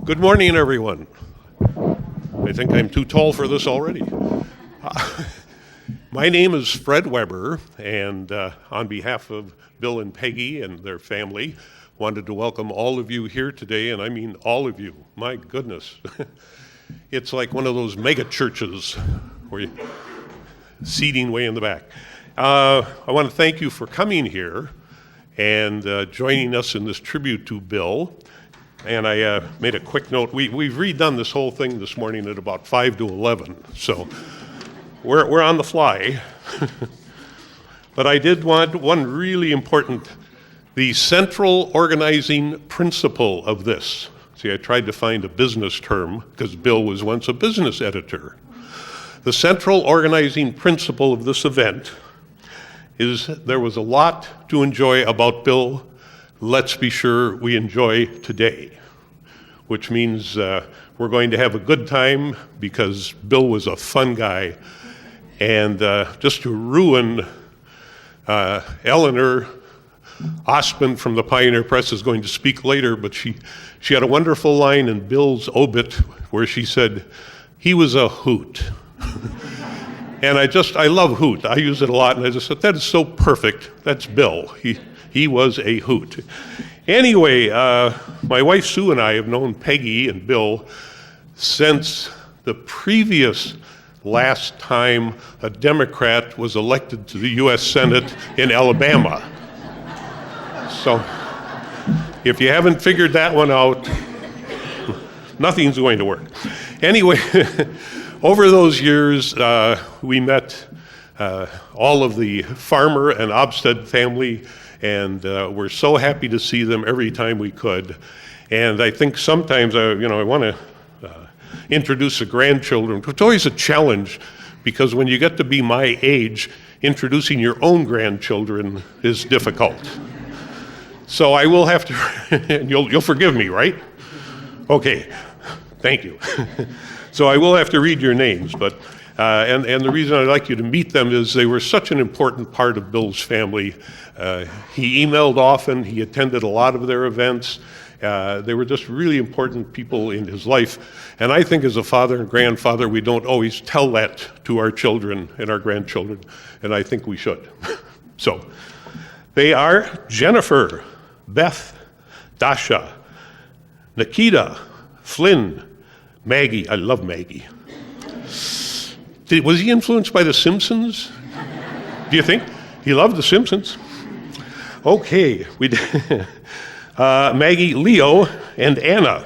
Good morning, everyone. I think I'm too tall for this already. My name is Fred Weber, and on behalf of Bill and Peggy and their family, wanted to welcome all of you here today, and I mean all of you. My goodness. It's like one of those mega churches where you seating way in the back. I want to thank you for coming here and joining us in this tribute to Bill. And I made a quick note. We've redone this whole thing this morning at about 5 to 11, so we're on the fly. But I did want one really important, the central organizing principle of this. See, I tried to find a business term because Bill was once a business editor. The central organizing principle of this event is there was a lot to enjoy about Bill. Let's be sure we enjoy today, which means we're going to have a good time because Bill was a fun guy. And just to ruin Eleanor Osmond from the Pioneer Press is going to speak later, but she had a wonderful line in Bill's obit where she said, he was a hoot. And I love hoot. I use it a lot, and I just said, that is so perfect. That's Bill. He was a hoot. Anyway, my wife Sue and I have known Peggy and Bill since the previous last time a Democrat was elected to the U.S. Senate in Alabama. So if you haven't figured that one out, nothing's going to work. Anyway, over those years, we met all of the Farmer and Obsted family, and we're so happy to see them every time we could. And I think sometimes, I want to introduce the grandchildren. It's always a challenge because when you get to be my age, introducing your own grandchildren is difficult. So I will have to, and you'll forgive me, right? Okay, thank you. So I will have to read your names, but and the reason I'd like you to meet them is they were such an important part of Bill's family. He emailed often, he attended a lot of their events. They were just really important people in his life. And I think as a father and grandfather, we don't always tell that to our children and our grandchildren, and I think we should. So they are Jennifer, Beth, Dasha, Nikita, Flynn, Maggie. I love Maggie. Was he influenced by The Simpsons? Do you think? He loved The Simpsons. Okay, we did. Maggie, Leo, and Anna.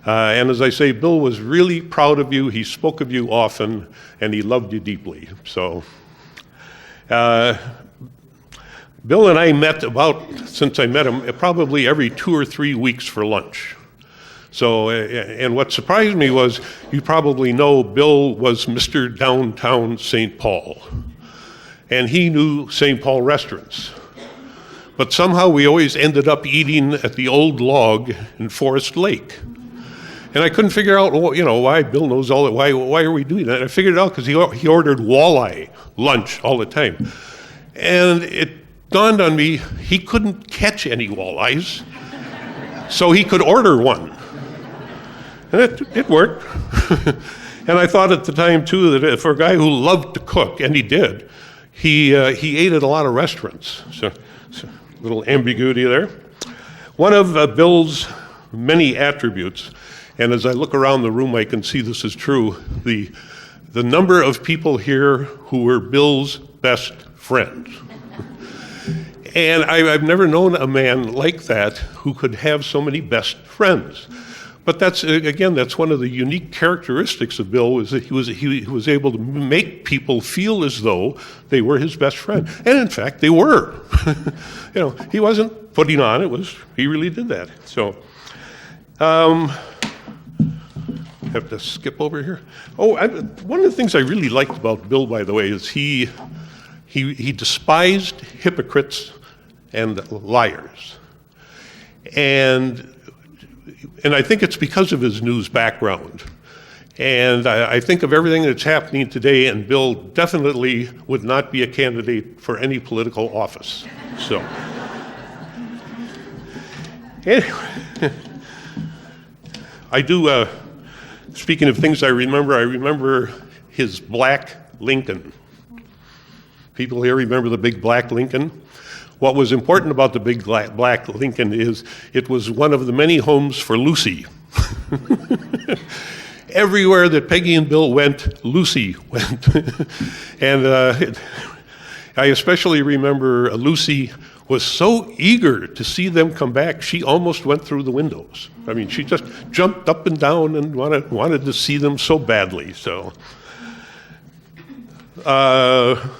And as I say, Bill was really proud of you. He spoke of you often, and he loved you deeply. So, Bill and I met since I met him, probably every 2 or 3 weeks for lunch. So, and what surprised me was, you probably know Bill was Mr. Downtown St. Paul, and he knew St. Paul restaurants. But somehow we always ended up eating at the Old Log in Forest Lake. And I couldn't figure out, why Bill knows all that. Why are we doing that? And I figured it out because he ordered walleye lunch all the time. And it dawned on me, he couldn't catch any walleyes, so he could order one. And it worked. And I thought at the time, too, that for a guy who loved to cook, and he did, he ate at a lot of restaurants. So a little ambiguity there. One of Bill's many attributes, and as I look around the room, I can see this is true, the number of people here who were Bill's best friends. And I've never known a man like that who could have so many best friends. But that's one of the unique characteristics of Bill, is that he was able to make people feel as though they were his best friend. And in fact, they were. He wasn't putting on, he really did that. So, have to skip over here. One of the things I really liked about Bill, by the way, is he despised hypocrites and liars. And I think it's because of his news background. And I think of everything that's happening today, and Bill definitely would not be a candidate for any political office. So, anyway, I do, speaking of things I remember his black Lincoln. People here remember the big black Lincoln? What was important about the big black Lincoln is it was one of the many homes for Lucy. Everywhere that Peggy and Bill went, Lucy went. And I especially remember Lucy was so eager to see them come back, she almost went through the windows. I mean, she just jumped up and down and wanted to see them so badly. So,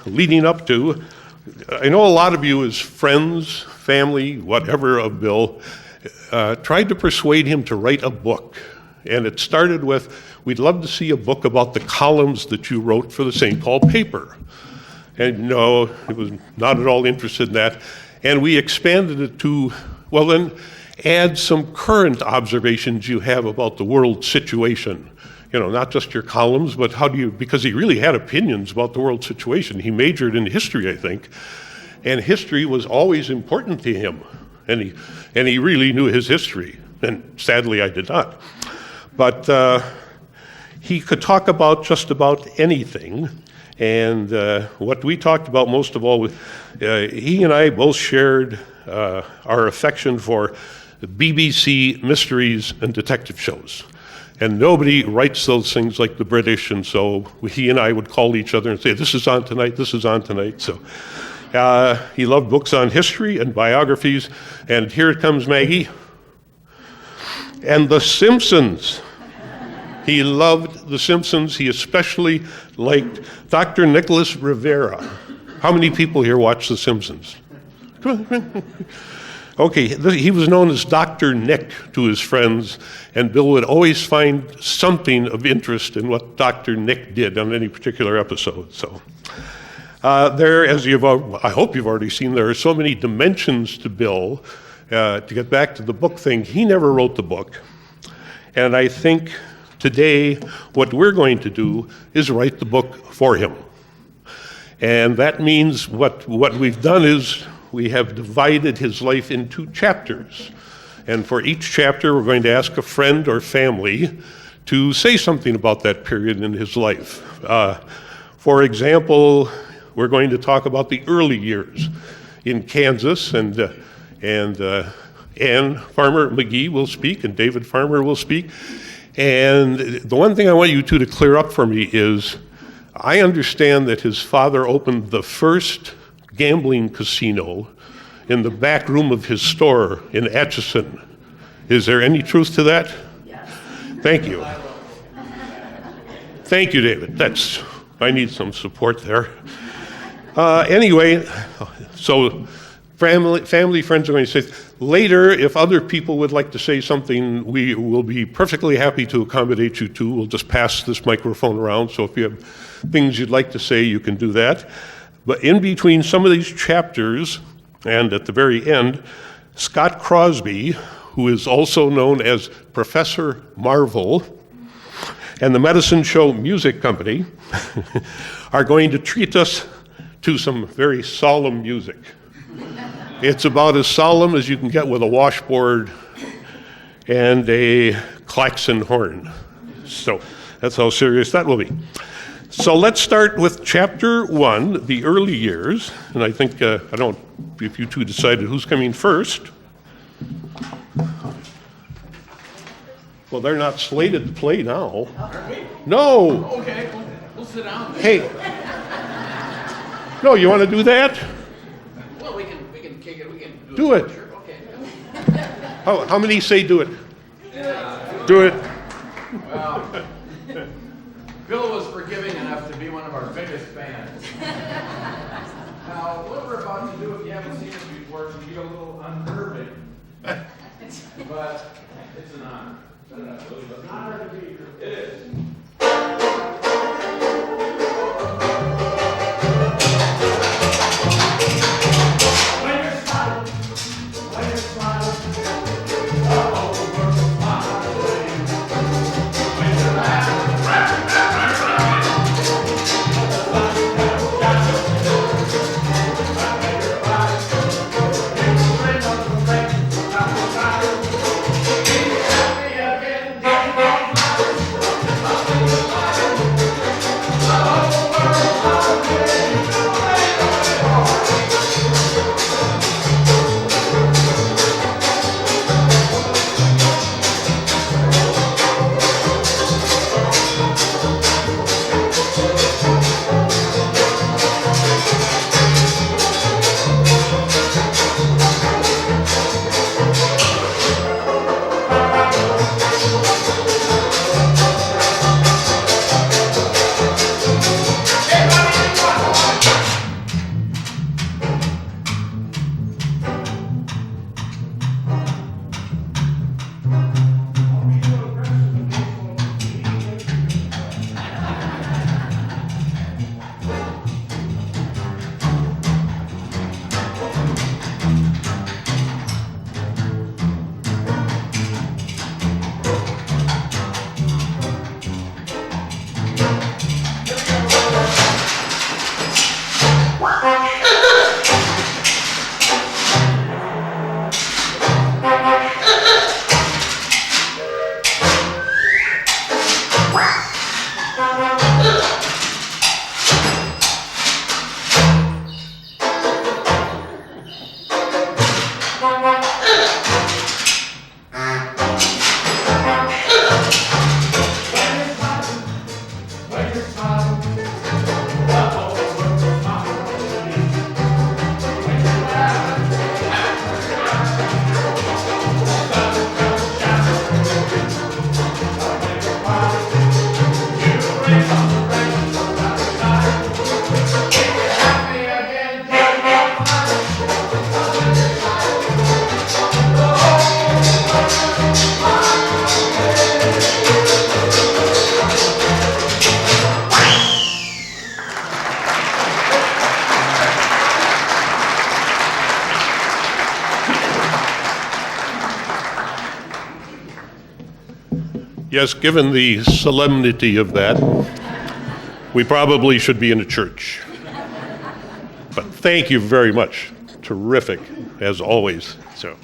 leading up to, I know a lot of you as friends, family, whatever of Bill, tried to persuade him to write a book. And it started with, we'd love to see a book about the columns that you wrote for the St. Paul paper. And no, he was not at all interested in that. And we expanded it to, well then, add some current observations you have about the world situation. You know, not just your columns, but how do you, because he really had opinions about the world situation. He majored in history, I think, and history was always important to him. And he really knew his history, and sadly I did not. But he could talk about just about anything. And what we talked about most of all, he and I both shared our affection for BBC mysteries and detective shows. And nobody writes those things like the British, and so he and I would call each other and say, this is on tonight, this is on tonight. So he loved books on history and biographies, and here it comes Maggie. And The Simpsons. He loved The Simpsons. He especially liked Dr. Nicholas Rivera. How many people here watch The Simpsons? Come on. Okay, he was known as Dr. Nick to his friends, and Bill would always find something of interest in what Dr. Nick did on any particular episode. So there, as I hope you've already seen, there are so many dimensions to Bill. To get back to the book thing, he never wrote the book. And I think today what we're going to do is write the book for him. And that means what we've done is we have divided his life into chapters. And for each chapter, we're going to ask a friend or family to say something about that period in his life. For example, we're going to talk about the early years in Kansas, and Ann Farmer McGee will speak, and David Farmer will speak. And the one thing I want you two to clear up for me is, I understand that his father opened the first gambling casino in the back room of his store in Atchison. Is there any truth to that? Yes. Thank you. Thank you, David. I need some support there. Anyway, so family, friends are going to say, later, if other people would like to say something, we will be perfectly happy to accommodate you too. We'll just pass this microphone around, so if you have things you'd like to say, you can do that. But in between some of these chapters, and at the very end, Scott Crosby, who is also known as Professor Marvel, and the Medicine Show Music Company, are going to treat us to some very solemn music. It's about as solemn as you can get with a washboard and a klaxon horn. So that's how serious that will be. So let's start with chapter 1, the early years. And I think, I don't know if you two decided who's coming first. Well, they're not slated to play now. No. Okay, we'll sit down. Hey. No, you want to do that? Well, we can kick it. We can do it. Sure. Okay. How many say do it? Do it. Well, Bill was forgiving enough to be one of our biggest fans. Now, what we're about to do, if you haven't seen it before, can be a little unnerving. But it's an honor. It's an honor to be here. It is. Yes, given the solemnity of that, we probably should be in a church. But thank you very much. Terrific, as always. So,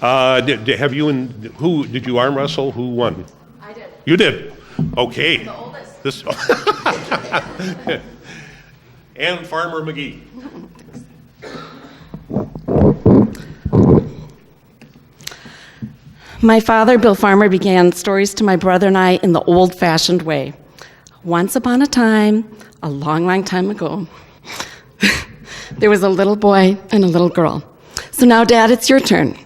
have you who did you arm wrestle? Who won? I did. You did. Okay. I'm the oldest. This. And Farmer McGee. My father, Bill Farmer, began stories to my brother and I in the old-fashioned way. Once upon a time, a long, long time ago, there was a little boy and a little girl. So now, Dad, it's your turn.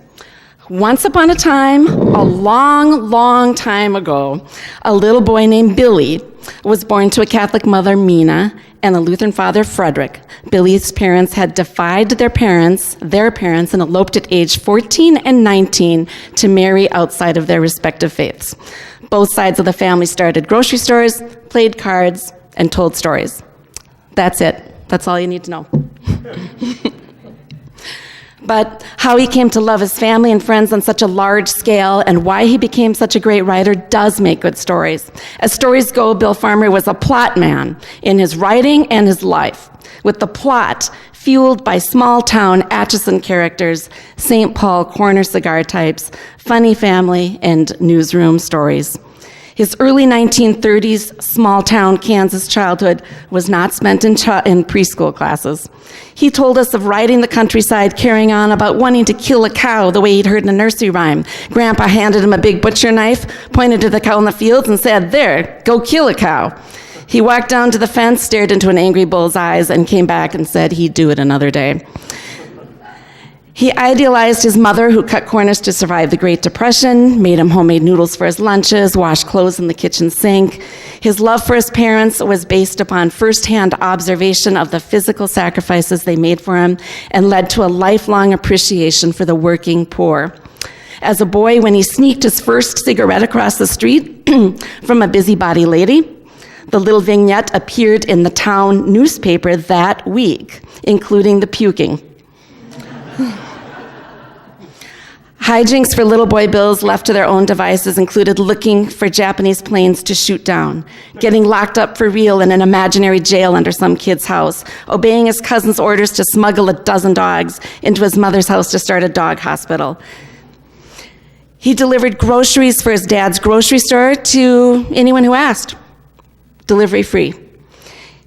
Once upon a time, a long, long time ago, a little boy named Billy was born to a Catholic mother, Mina, and a Lutheran father, Frederick. Billy's parents had defied their parents, and eloped at age 14 and 19 to marry outside of their respective faiths. Both sides of the family started grocery stores, played cards, and told stories. That's it. That's all you need to know. But how he came to love his family and friends on such a large scale and why he became such a great writer does make good stories. As stories go, Bill Farmer was a plot man in his writing and his life, with the plot fueled by small-town Atchison characters, St. Paul corner cigar types, funny family, and newsroom stories. His early 1930s small-town Kansas childhood was not spent in preschool classes. He told us of riding the countryside, carrying on about wanting to kill a cow the way he'd heard in a nursery rhyme. Grandpa handed him a big butcher knife, pointed to the cow in the fields, and said, "There, go kill a cow." He walked down to the fence, stared into an angry bull's eyes, and came back and said he'd do it another day. He idealized his mother, who cut corners to survive the Great Depression, made him homemade noodles for his lunches, washed clothes in the kitchen sink. His love for his parents was based upon firsthand observation of the physical sacrifices they made for him and led to a lifelong appreciation for the working poor. As a boy, when he sneaked his first cigarette across the street from a busybody lady, the little vignette appeared in the town newspaper that week, including the puking. Hijinks for little boy Bills left to their own devices included looking for Japanese planes to shoot down, getting locked up for real in an imaginary jail under some kid's house, obeying his cousin's orders to smuggle a dozen dogs into his mother's house to start a dog hospital. He delivered groceries for his dad's grocery store to anyone who asked. Delivery free.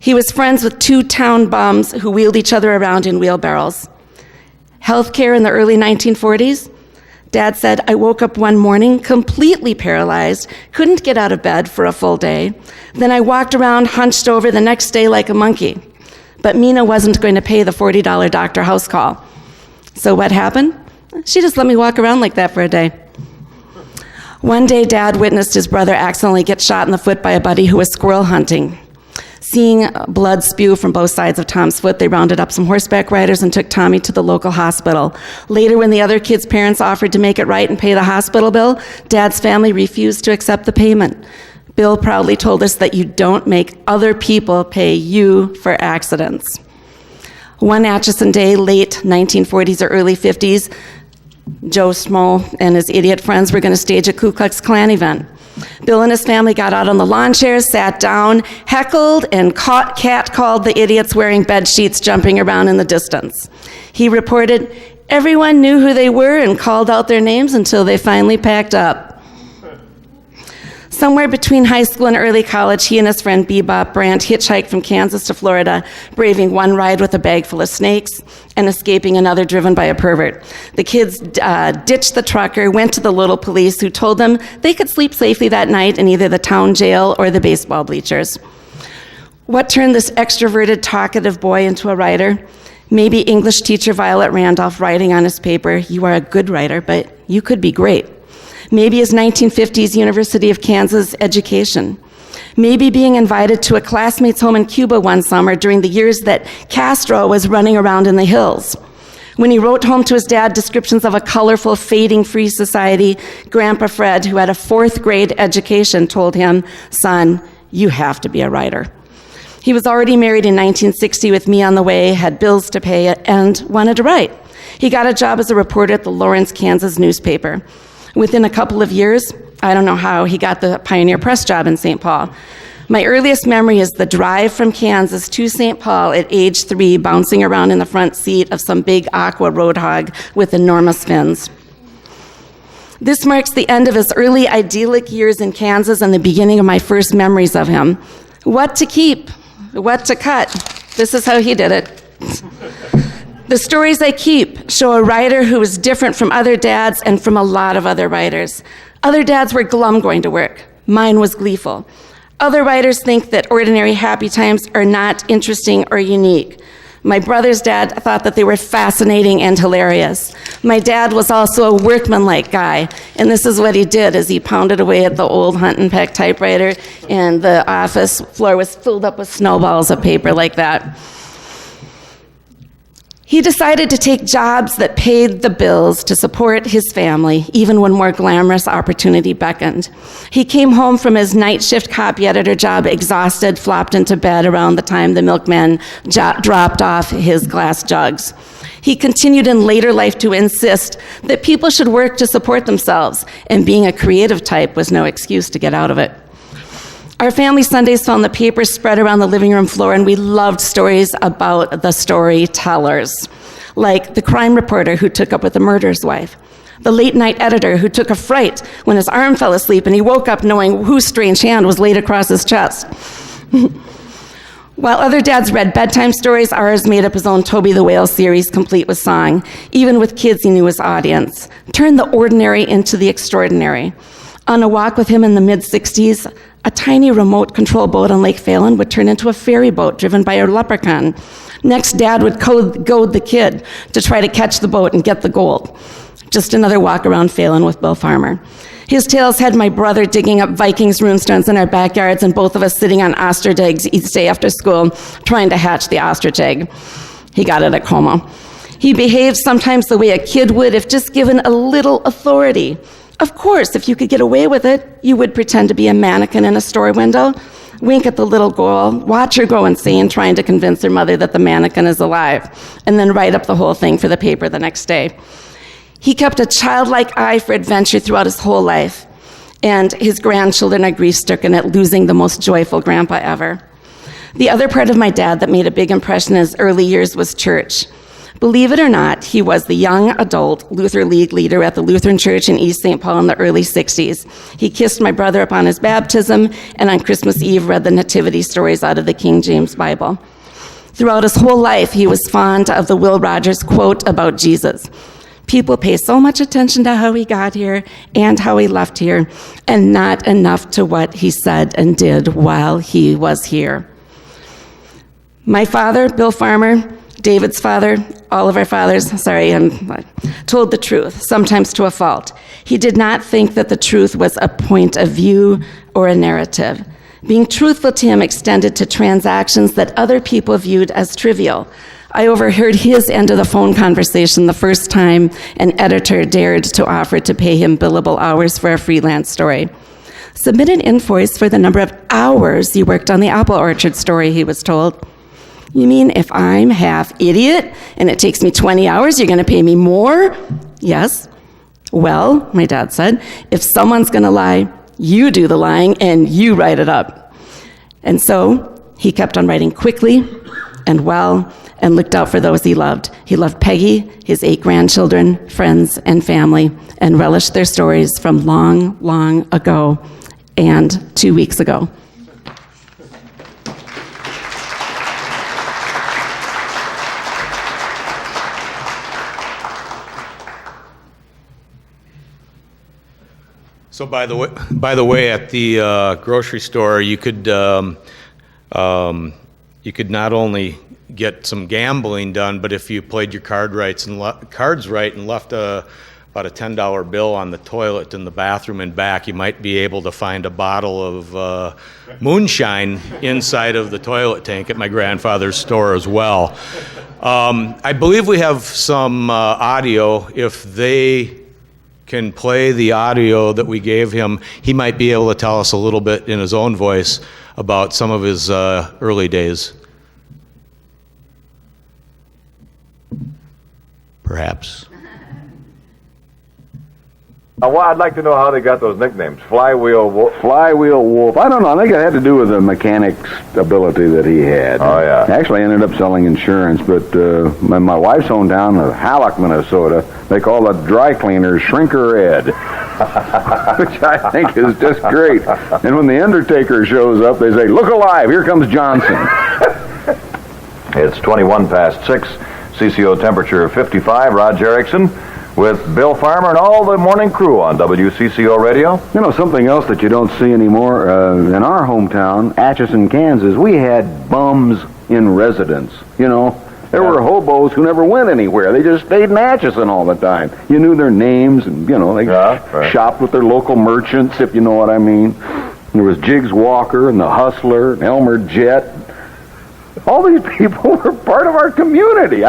He was friends with 2 town bums who wheeled each other around in wheelbarrows. Healthcare in the early 1940s. Dad said, I woke up one morning completely paralyzed, couldn't get out of bed for a full day. Then I walked around hunched over the next day like a monkey. But Mina wasn't going to pay the $40 doctor house call. So what happened? She just let me walk around like that for a day. One day, Dad witnessed his brother accidentally get shot in the foot by a buddy who was squirrel hunting. Seeing blood spew from both sides of Tom's foot, they rounded up some horseback riders and took Tommy to the local hospital. Later, when the other kid's parents offered to make it right and pay the hospital bill, Dad's family refused to accept the payment. Bill proudly told us that you don't make other people pay you for accidents. One Atchison day, late 1940s or early 50s, Joe Smo and his idiot friends were going to stage a Ku Klux Klan event. Bill and his family got out on the lawn chairs, sat down, heckled, and catcalled the idiots wearing bed sheets jumping around in the distance. He reported, everyone knew who they were and called out their names until they finally packed up. Somewhere between high school and early college, he and his friend Bebop Brandt hitchhiked from Kansas to Florida, braving one ride with a bag full of snakes and escaping another driven by a pervert. The kids ditched the trucker, went to the little police, who told them they could sleep safely that night in either the town jail or the baseball bleachers. What turned this extroverted, talkative boy into a writer? Maybe English teacher Violet Randolph writing on his paper, "You are a good writer, but you could be great." Maybe his 1950s University of Kansas education. Maybe being invited to a classmate's home in Cuba one summer during the years that Castro was running around in the hills. When he wrote home to his dad descriptions of a colorful, fading free society, Grandpa Fred, who had a 4th grade education, told him, "Son, you have to be a writer." He was already married in 1960 with me on the way, had bills to pay, and wanted to write. He got a job as a reporter at the Lawrence, Kansas newspaper. Within a couple of years, I don't know how, he got the Pioneer Press job in St. Paul. My earliest memory is the drive from Kansas to St. Paul at age 3, bouncing around in the front seat of some big aqua roadhog with enormous fins. This marks the end of his early idyllic years in Kansas and the beginning of my first memories of him. What to keep, what to cut. This is how he did it. The stories I keep show a writer who is different from other dads and from a lot of other writers. Other dads were glum going to work. Mine was gleeful. Other writers think that ordinary happy times are not interesting or unique. My brother's dad thought that they were fascinating and hilarious. My dad was also a workmanlike guy, and this is what he did as he pounded away at the old Hunt and Peck typewriter, and the office floor was filled up with snowballs of paper like that. He decided to take jobs that paid the bills to support his family, even when more glamorous opportunity beckoned. He came home from his night shift copy editor job exhausted, flopped into bed around the time the milkman dropped off his glass jugs. He continued in later life to insist that people should work to support themselves, and being a creative type was no excuse to get out of it. Our family Sundays found the papers spread around the living room floor, and we loved stories about the storytellers, like the crime reporter who took up with the murderer's wife, the late-night editor who took a fright when his arm fell asleep and he woke up knowing whose strange hand was laid across his chest. While other dads read bedtime stories, ours made up his own Toby the Whale series, complete with song. Even with kids, he knew his audience. Turned the ordinary into the extraordinary. On a walk with him in the mid-60s, a tiny remote control boat on Lake Phelan would turn into a ferry boat driven by a leprechaun. Next, Dad would goad the kid to try to catch the boat and get the gold. Just another walk around Phelan with Bill Farmer. His tales had my brother digging up Vikings runestones in our backyards and both of us sitting on ostrich eggs each day after school trying to hatch the ostrich egg. He got it at Como. He behaved sometimes the way a kid would if just given a little authority. Of course, if you could get away with it, you would pretend to be a mannequin in a store window, wink at the little girl, watch her go insane trying to convince her mother that the mannequin is alive, and then write up the whole thing for the paper the next day. He kept a childlike eye for adventure throughout his whole life, and his grandchildren are grief-stricken at losing the most joyful grandpa ever. The other part of my dad that made a big impression in his early years was church. Believe it or not, he was the young adult Luther League leader at the Lutheran Church in East St. Paul in the early 60s. He kissed my brother upon his baptism, and on Christmas Eve read the nativity stories out of the King James Bible. Throughout his whole life, he was fond of the Will Rogers quote about Jesus. People pay so much attention to how he got here and how he left here, and not enough to what he said and did while he was here. My father, Bill Farmer, David's father, all of our fathers, told the truth, sometimes to a fault. He did not think that the truth was a point of view or a narrative. Being truthful to him extended to transactions that other people viewed as trivial. I overheard his end of the phone conversation the first time an editor dared to offer to pay him billable hours for a freelance story. Submit an invoice for the number of hours you worked on the apple orchard story, he was told. You mean if I'm half idiot and it takes me 20 hours, you're going to pay me more? Yes. Well, my dad said, if someone's going to lie, you do the lying and you write it up. And so he kept on writing quickly and well and looked out for those he loved. He loved Peggy, his 8 grandchildren, friends, and family, and relished their stories from long, long ago and 2 weeks ago. So by the way, at the grocery store, you could not only get some gambling done, but if you played your cards right and left about a $10 bill on the toilet in the bathroom and back, you might be able to find a bottle of moonshine inside of the toilet tank at my grandfather's store as well. I believe we have some audio. If they can play the audio that we gave him, he might be able to tell us a little bit in his own voice about some of his early days. Perhaps. Well, I'd like to know how they got those nicknames. Flywheel Wolf. Flywheel Wolf. I don't know. I think it had to do with the mechanic's ability that he had. Oh, yeah. Actually, I ended up selling insurance, but in my wife's hometown of Hallock, Minnesota, they call the dry cleaners Shrinker Ed, which I think is just great. And when the Undertaker shows up, they say, "Look alive, here comes Johnson." It's 21 past 6. CCO temperature 55. Raj Erickson with Bill Farmer and all the morning crew on WCCO Radio. You know, something else that you don't see anymore, in our hometown, Atchison, Kansas, we had bums in residence. You know, there were hobos who never went anywhere. They just stayed in Atchison all the time. You knew their names, and, you know, they shopped with their local merchants, if you know what I mean. There was Jiggs Walker and the Hustler and Elmer Jett. All these people were part of our community.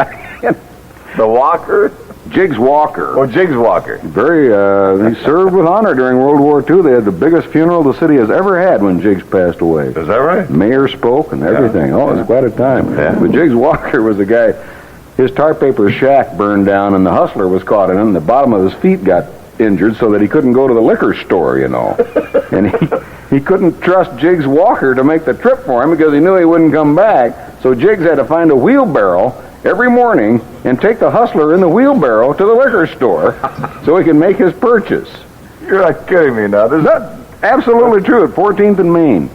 The Walker? Jiggs Walker. Oh, Jiggs Walker. He served with honor during World War II. They had the biggest funeral the city has ever had when Jiggs passed away. Is that right? Mayor spoke and everything. Yeah. Oh, it was quite a time. Yeah. But Jiggs Walker was the guy, his tar paper shack burned down and the Hustler was caught in it, and the bottom of his feet got injured so that he couldn't go to the liquor store, you know. And he couldn't trust Jiggs Walker to make the trip for him because he knew he wouldn't come back. So Jiggs had to find a wheelbarrow every morning and take the Hustler in the wheelbarrow to the liquor store so he could make his purchase. You're not kidding me now. Is that Absolutely true, at 14th and Main.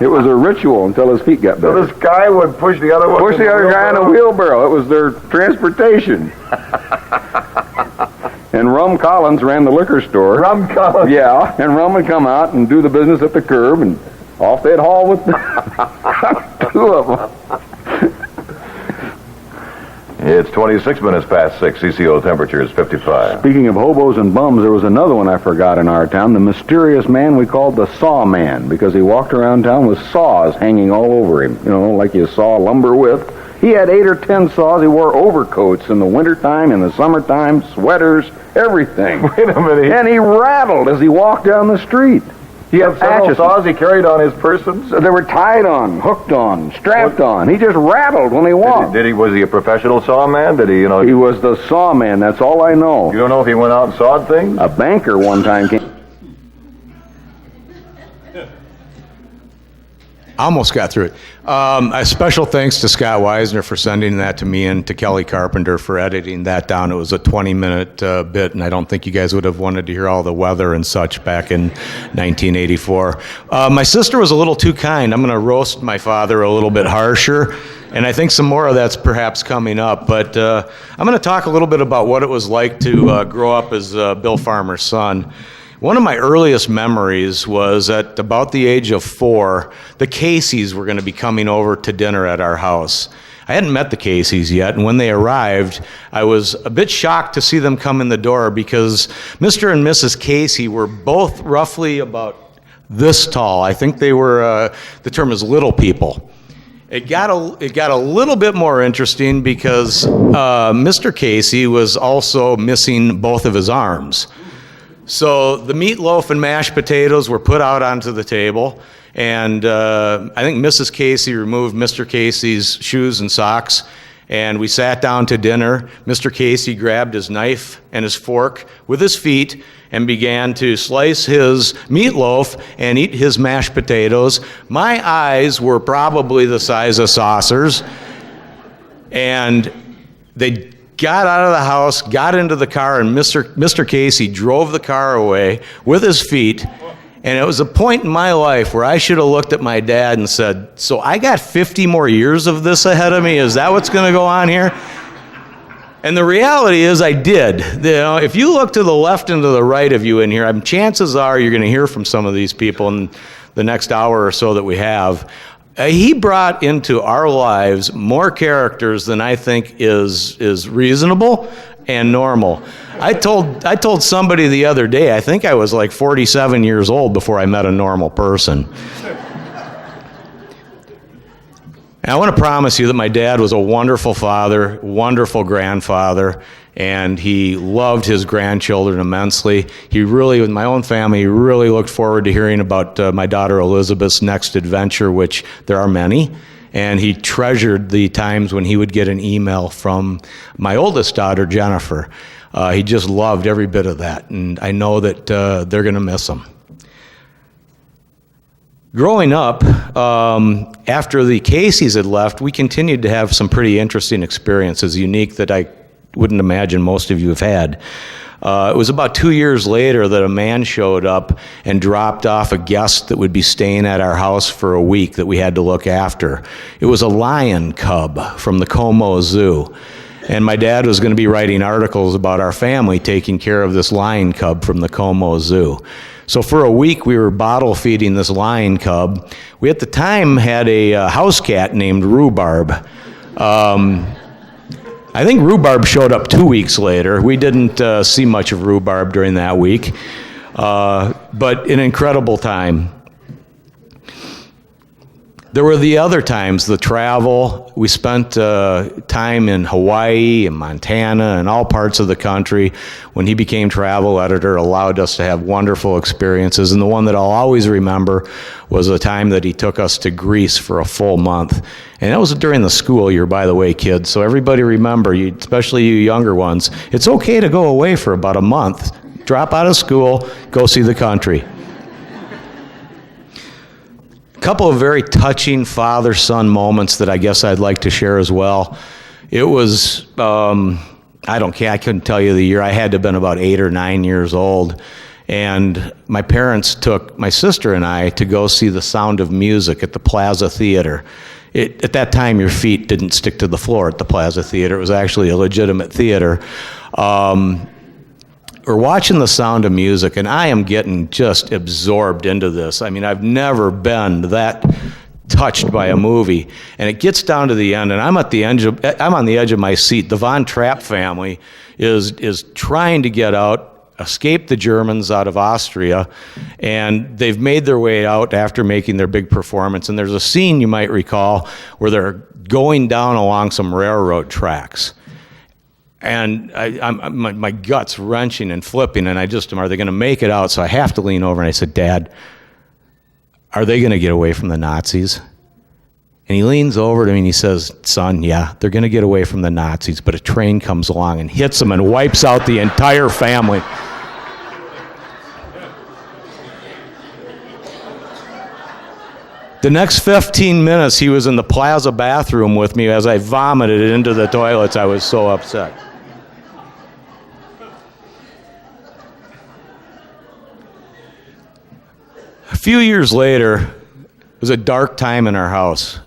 It was a ritual until his feet got better. so? This guy would push the other one. Push the other guy in a wheelbarrow. It was their transportation. And Rum Collins ran the liquor store. Rum Collins? Yeah, and Rum would come out and do the business at the curb, and off they'd haul with the two of them. It's 26 minutes past 6. CCO temperature is 55. Speaking of hobos and bums, there was another one I forgot in our town, the mysterious man we called the Saw Man, because he walked around town with saws hanging all over him, you know, like you saw lumber with. He had 8 or 10 saws. He wore overcoats in the wintertime, in the summertime, sweaters, everything. Wait a minute. And he rattled as he walked down the street. He had several saws he carried on his person? So they were tied on, hooked on, strapped on. He just rattled when he walked. Was he a professional sawman? Did he, He was the saw man, that's all I know. You don't know if he went out and sawed things? A banker one time came. Almost got through it. A special thanks to Scott Weisner for sending that to me and to Kelly Carpenter for editing that down. It was a 20-minute bit, and I don't think you guys would have wanted to hear all the weather and such back in 1984. My sister was a little too kind. I'm going to roast my father a little bit harsher, and I think some more of that's perhaps coming up. But I'm going to talk a little bit about what it was like to grow up as Bill Farmer's son. One of my earliest memories was at about the age of 4, the Caseys were going to be coming over to dinner at our house. I hadn't met the Caseys yet, and when they arrived, I was a bit shocked to see them come in the door because Mr. and Mrs. Casey were both roughly about this tall. I think they were, the term is little people. It got a little bit more interesting because Mr. Casey was also missing both of his arms. So the meatloaf and mashed potatoes were put out onto the table, and I think Mrs. Casey removed Mr. Casey's shoes and socks, and we sat down to dinner. Mr. Casey grabbed his knife and his fork with his feet and began to slice his meatloaf and eat his mashed potatoes. My eyes were probably the size of saucers, and they got out of the house, got into the car, and Mr. Casey drove the car away with his feet. And it was a point in my life where I should have looked at my dad and said, so I got 50 more years of this ahead of me? Is that what's going to go on here? And the reality is I did. You know, if you look to the left and to the right of you in here, chances are you're going to hear from some of these people in the next hour or so that we have. He brought into our lives more characters than I think is reasonable and normal. I told somebody the other day, I think I was like 47 years old before I met a normal person. And I want to promise you that my dad was a wonderful father, wonderful grandfather, and he loved his grandchildren immensely. He really, with my own family, really looked forward to hearing about my daughter Elizabeth's next adventure, which there are many. And he treasured the times when he would get an email from my oldest daughter, Jennifer. He just loved every bit of that, and I know that they're going to miss him. Growing up, after the Caseys had left, we continued to have some pretty interesting experiences, unique that I wouldn't imagine most of you have had. It was about 2 years later that a man showed up and dropped off a guest that would be staying at our house for a week that we had to look after. It was a lion cub from the Como Zoo. And my dad was going to be writing articles about our family taking care of this lion cub from the Como Zoo. So for a week, we were bottle feeding this lion cub. We at the time had a house cat named Rhubarb. I think Rhubarb showed up 2 weeks later. We didn't see much of Rhubarb during that week, but an incredible time. There were the other times, the travel. We spent time in Hawaii and Montana and all parts of the country. When he became travel editor, allowed us to have wonderful experiences. And the one that I'll always remember was the time that he took us to Greece for a full month. And that was during the school year, by the way, kids. So everybody remember, especially you younger ones, it's okay to go away for about a month. Drop out of school, go see the country. A couple of very touching father-son moments that I guess I'd like to share as well. It was, I couldn't tell you the year. I had to have been about 8 or 9 years old. And my parents took my sister and I to go see The Sound of Music at the Plaza Theater. At that time, your feet didn't stick to the floor at the Plaza Theater. It was actually a legitimate theater. We're watching The Sound of Music, and I am getting just absorbed into this. I mean, I've never been that touched by a movie. And it gets down to the end, and I'm on the edge of my seat. The Von Trapp family is trying to get out, escape the Germans out of Austria, and they've made their way out after making their big performance. And there's a scene you might recall where they're going down along some railroad tracks. And my gut's wrenching and flipping, and are they going to make it out? So I have to lean over, and I said, Dad, are they going to get away from the Nazis? And he leans over to me and he says, son, yeah, they're going to get away from the Nazis, but a train comes along and hits them and wipes out the entire family. The next 15 minutes, he was in the plaza bathroom with me as I vomited into the toilets. I was so upset. A few years later, it was a dark time in our house.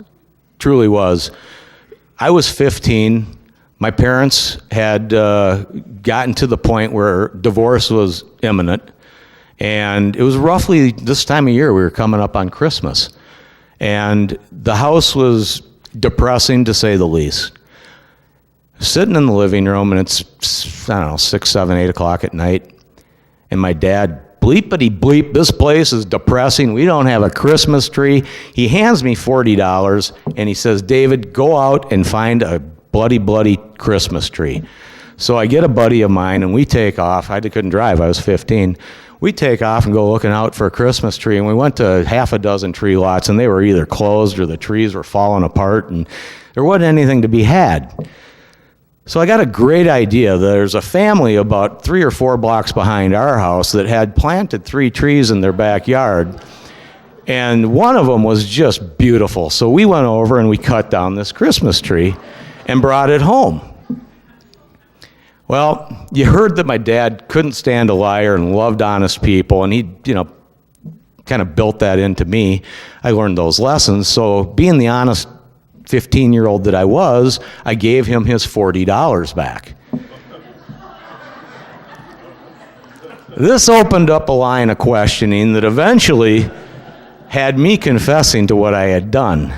Truly was. I was 15. My parents had gotten to the point where divorce was imminent. And it was roughly this time of year. We were coming up on Christmas. And the house was depressing, to say the least. Sitting in the living room, and it's, I don't know, 6, 7, 8 o'clock at night. And my dad, bleepity bleep, this place is depressing. We don't have a Christmas tree. He hands me $40, and he says, David, go out and find a bloody Christmas tree. So I get a buddy of mine, and we take off. I couldn't drive. I was 15. We take off and go looking out for a Christmas tree, and we went to half a dozen tree lots, and they were either closed or the trees were falling apart, and there wasn't anything to be had. So I got a great idea. There's a family about 3 or 4 blocks behind our house that had planted 3 trees in their backyard, and one of them was just beautiful. So we went over and we cut down this Christmas tree and brought it home. Well, you heard that my dad couldn't stand a liar and loved honest people, and he, kind of built that into me. I learned those lessons. So being the honest 15-year-old that I was, I gave him his $40 back. This opened up a line of questioning that eventually had me confessing to what I had done.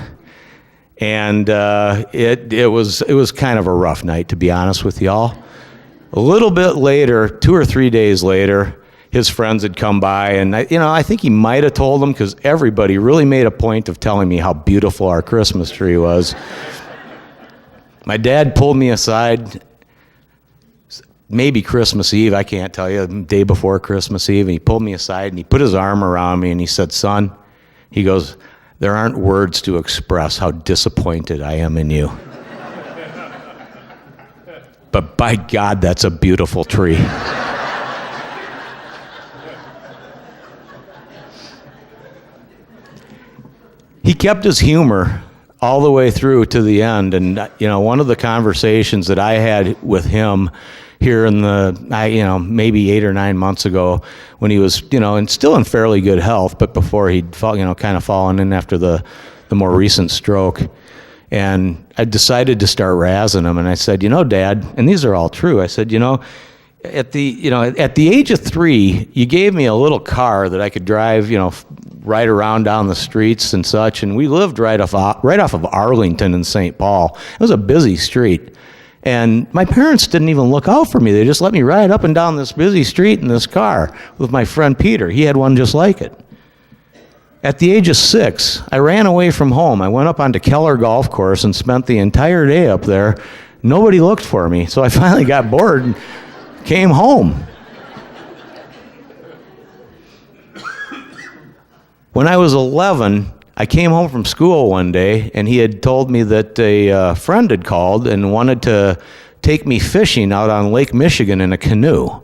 And it was kind of a rough night, to be honest with y'all. A little bit later, 2 or 3 days later, his friends had come by, and I think he might have told them, because everybody really made a point of telling me how beautiful our Christmas tree was. My dad pulled me aside, maybe Christmas Eve, I can't tell you, the day before Christmas Eve, and he pulled me aside and he put his arm around me and he said, son, he goes, there aren't words to express how disappointed I am in you. But by God, that's a beautiful tree. He kept his humor all the way through to the end. And, one of the conversations that I had with him here in maybe 8 or 9 months ago, when he was, and still in fairly good health, but before he'd kind of fallen in after the more recent stroke. And I decided to start razzing him, and I said, Dad, and these are all true. I said, at the age of 3, you gave me a little car that I could drive, right around down the streets and such, and we lived right off of Arlington in St. Paul. It was a busy street, and my parents didn't even look out for me. They just let me ride up and down this busy street in this car with my friend Peter. He had one just like it. At the age of 6, I ran away from home. I went up onto Keller Golf Course and spent the entire day up there. Nobody looked for me, so I finally got bored and came home. When I was 11, I came home from school one day, and he had told me that a friend had called and wanted to take me fishing out on Lake Michigan in a canoe.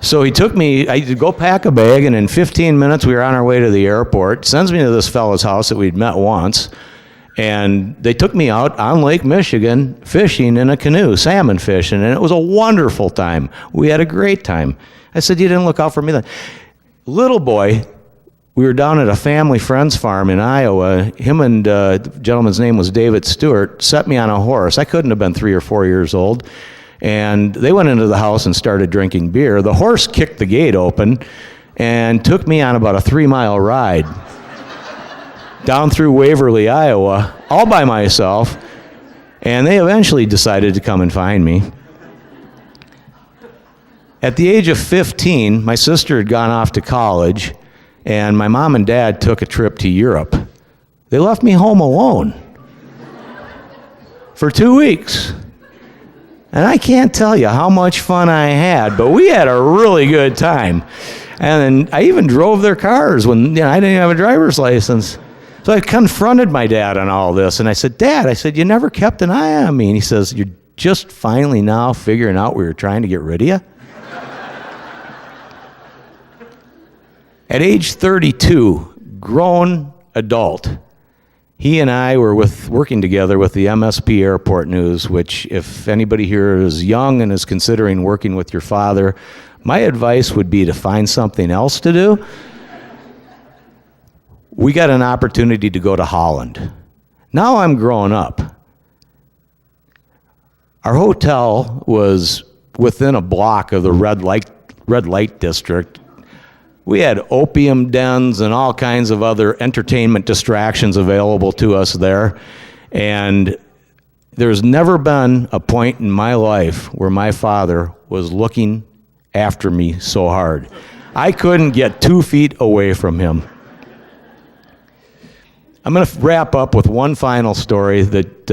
So he took me, I had to go pack a bag, and in 15 minutes we were on our way to the airport. Sends me to this fellow's house that we'd met once, and they took me out on Lake Michigan fishing in a canoe, salmon fishing, and it was a wonderful time. We had a great time. I said, you didn't look out for me then. Little boy, we were down at a family friend's farm in Iowa. Him and the gentleman's name was David Stewart, set me on a horse. I couldn't have been 3 or 4 years old. And they went into the house and started drinking beer. The horse kicked the gate open and took me on about a 3-mile ride down through Waverly, Iowa, all by myself. And they eventually decided to come and find me. At the age of 15, my sister had gone off to college, and my mom and dad took a trip to Europe. They left me home alone for 2 weeks. And I can't tell you how much fun I had, but we had a really good time. And I even drove their cars when I didn't even have a driver's license. So I confronted my dad on all this, and I said, Dad, you never kept an eye on me. And he says, you're just finally now figuring out we were trying to get rid of you? At age 32, grown adult, he and I were working together with the MSP Airport News, which if anybody here is young and is considering working with your father, my advice would be to find something else to do. We got an opportunity to go to Holland. Now I'm growing up. Our hotel was within a block of the red light district. We had opium dens and all kinds of other entertainment distractions available to us there. And there's never been a point in my life where my father was looking after me so hard. I couldn't get 2 feet away from him. I'm going to wrap up with one final story that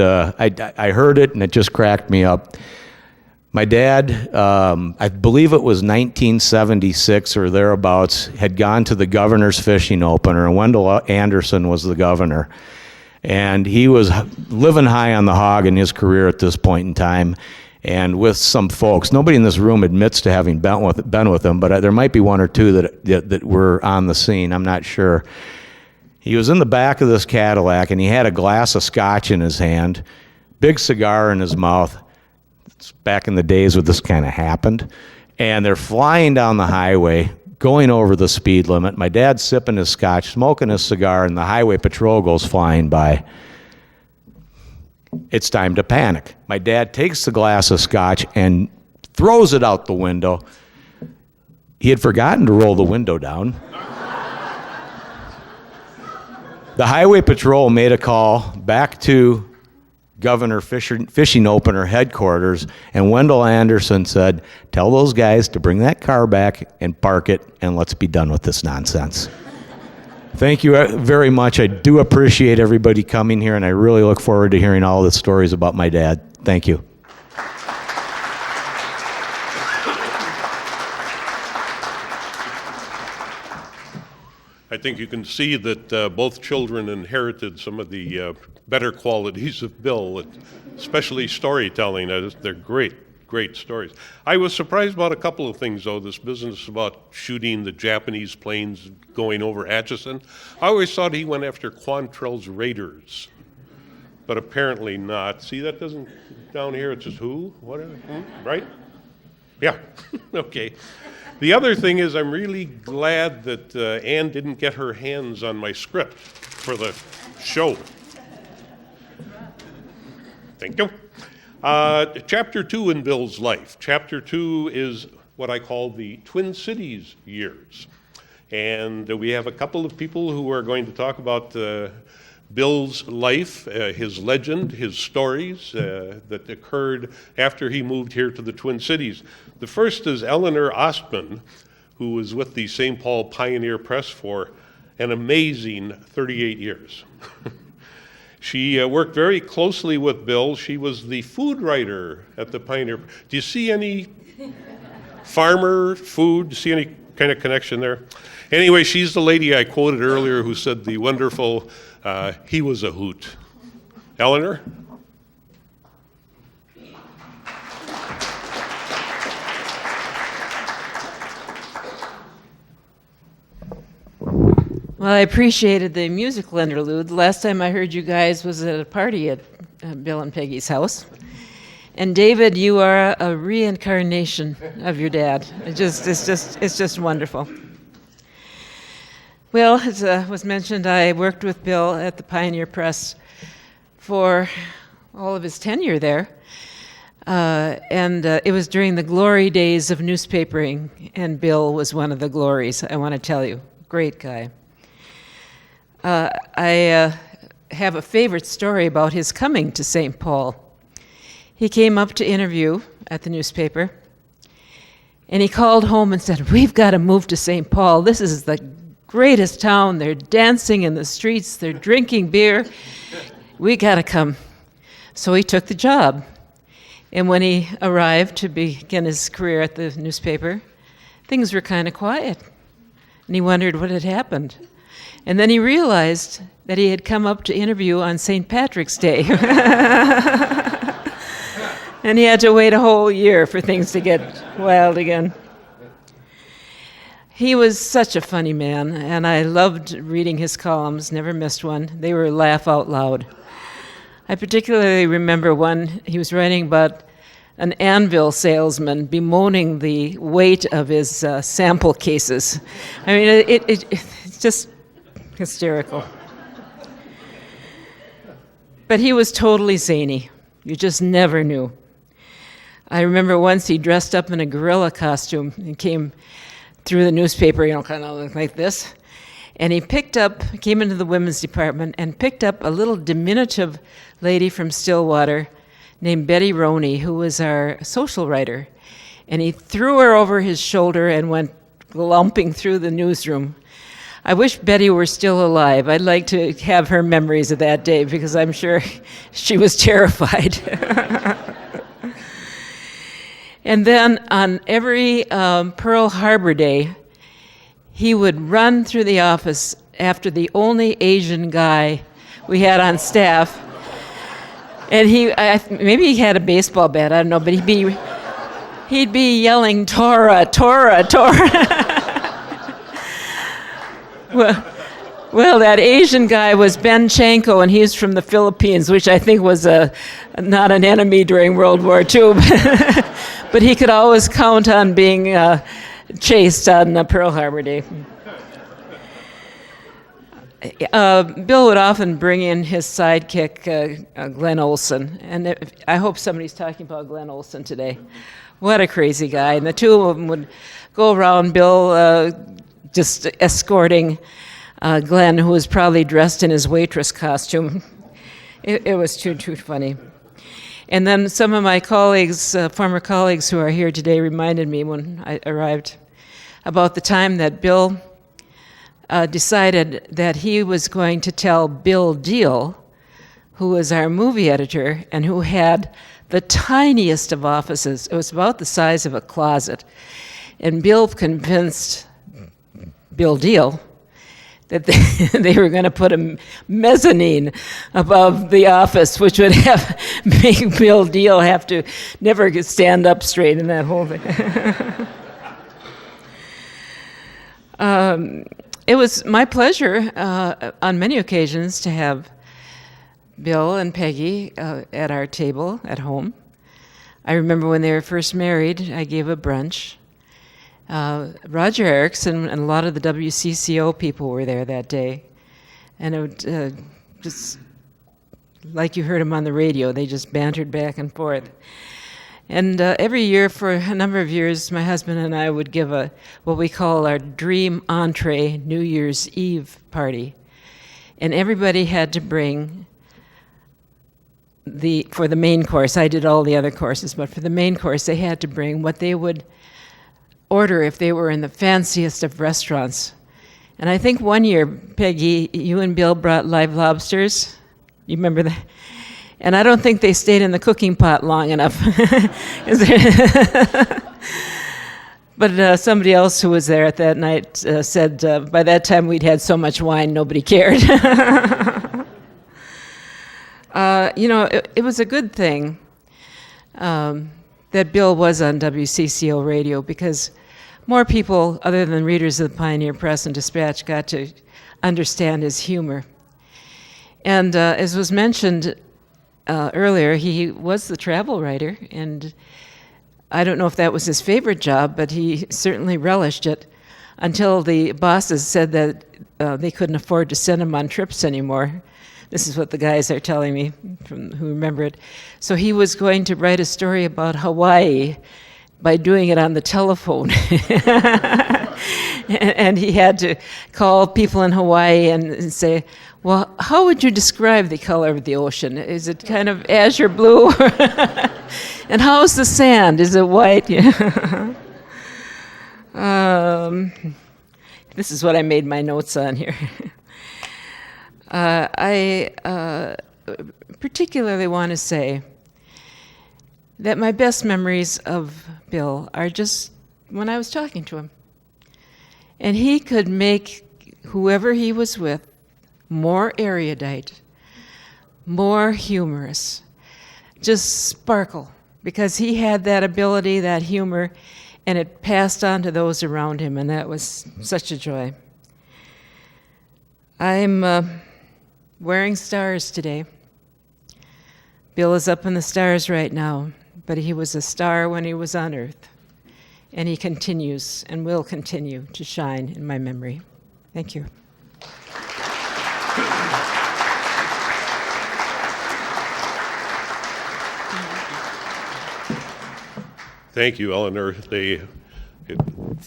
I heard it and it just cracked me up. My dad, I believe it was 1976 or thereabouts, had gone to the governor's fishing opener, and Wendell Anderson was the governor. And he was living high on the hog in his career at this point in time, and with some folks. Nobody in this room admits to having been with him, but there might be one or two that were on the scene. I'm not sure. He was in the back of this Cadillac, and he had a glass of scotch in his hand, big cigar in his mouth. It's back in the days when this kind of happened. And they're flying down the highway, going over the speed limit. My dad's sipping his scotch, smoking his cigar, and the highway patrol goes flying by. It's time to panic. My dad takes the glass of scotch and throws it out the window. He had forgotten to roll the window down. The highway patrol made a call back to Governor Fishing Opener headquarters, and Wendell Anderson said, "Tell those guys to bring that car back and park it, and let's be done with this nonsense." Thank you very much. I do appreciate everybody coming here, and I really look forward to hearing all the stories about my dad. Thank you. I think you can see that both children inherited some of the better qualities of Bill, especially storytelling. They're great stories. I was surprised about a couple of things, though, this business about shooting the Japanese planes going over Atchison. I always thought he went after Quantrell's Raiders, but apparently not. See, that doesn't, down here it says who, whatever, right? Yeah, okay. The other thing is I'm really glad that Ann didn't get her hands on my script for the show. Thank you. Chapter 2 in Bill's life. Chapter 2 is what I call the Twin Cities years. And we have a couple of people who are going to talk about Bill's life, his legend, his stories that occurred after he moved here to the Twin Cities. The first is Eleanor Ostman, who was with the St. Paul Pioneer Press for an amazing 38 years. She worked very closely with Bill. She was the food writer at the Pioneer. Do you see any farmer food? Do you see any kind of connection there? Anyway, she's the lady I quoted earlier who said the wonderful, he was a hoot. Eleanor? Well, I appreciated the musical interlude. The last time I heard you guys was at a party at Bill and Peggy's house. And David, you are a reincarnation of your dad. It's just wonderful. Well, as was mentioned, I worked with Bill at the Pioneer Press for all of his tenure there. And it was during the glory days of newspapering, and Bill was one of the glories, I want to tell you. Great guy. I have a favorite story about his coming to St. Paul. He came up to interview at the newspaper, and he called home and said, "We've got to move to St. Paul. This is the greatest town. They're dancing in the streets. They're drinking beer. We got to come." So he took the job. And when he arrived to begin his career at the newspaper, things were kind of quiet. And he wondered what had happened. And then he realized that he had come up to interview on St. Patrick's Day. And he had to wait a whole year for things to get wild again. He was such a funny man, and I loved reading his columns, never missed one. They were laugh out loud. I particularly remember one he was writing about an anvil salesman bemoaning the weight of his sample cases. I mean, it's just hysterical. But he was totally zany. You just never knew. I remember once he dressed up in a gorilla costume and came through the newspaper, kind of like this. And he came into the women's department and picked up a little diminutive lady from Stillwater named Betty Roney, who was our social writer. And he threw her over his shoulder and went lumping through the newsroom. I wish Betty were still alive. I'd like to have her memories of that day because I'm sure she was terrified. And then on every Pearl Harbor Day, he would run through the office after the only Asian guy we had on staff. And maybe he had a baseball bat, I don't know, but he'd be yelling, "Tora, Tora, Tora." Well, that Asian guy was Ben Chanko, and he's from the Philippines, which I think was not an enemy during World War II. But he could always count on being chased on Pearl Harbor Day. Bill would often bring in his sidekick, Glenn Olson. And I hope somebody's talking about Glenn Olson today. What a crazy guy. And the two of them would go around, Bill just escorting Glenn, who was probably dressed in his waitress costume. It was too funny. And then some of my colleagues, former colleagues who are here today, reminded me when I arrived about the time that Bill decided that he was going to tell Bill Deal, who was our movie editor and who had the tiniest of offices. It was about the size of a closet. And Bill convinced Bill Deal that they were going to put a mezzanine above the office, which would make Bill Deal have to never stand up straight in that whole thing. It was my pleasure on many occasions to have Bill and Peggy at our table at home. I remember when they were first married, I gave a brunch. Roger Erickson and a lot of the WCCO people were there that day. And it would, just like you heard them on the radio, they just bantered back and forth. And every year for a number of years, my husband and I would give what we call our dream entree New Year's Eve party. And everybody had to bring for the main course, I did all the other courses, but for the main course, they had to bring what they would order if they were in the fanciest of restaurants. And I think one year, Peggy, you and Bill brought live lobsters. You remember that? And I don't think they stayed in the cooking pot long enough. But somebody else who was there at that night said by that time we'd had so much wine, nobody cared. It was a good thing that Bill was on WCCO radio because more people, other than readers of the Pioneer Press and Dispatch, got to understand his humor. And as was mentioned earlier, he was the travel writer, and I don't know if that was his favorite job, but he certainly relished it until the bosses said that they couldn't afford to send him on trips anymore. This is what the guys are telling me who remember it. So he was going to write a story about Hawaii by doing it on the telephone. And he had to call people in Hawaii and say, well, how would you describe the color of the ocean? Is it kind of azure blue? And how's the sand? Is it white? This is what I made my notes on here. I particularly want to say that my best memories of Bill are just when I was talking to him. And he could make whoever he was with more erudite, more humorous, just sparkle, because he had that ability, that humor, and it passed on to those around him, and that was such a joy. I'm wearing stars today. Bill is up in the stars right now, but he was a star when he was on Earth, and he continues and will continue to shine in my memory. Thank you. Thank you, Eleanor.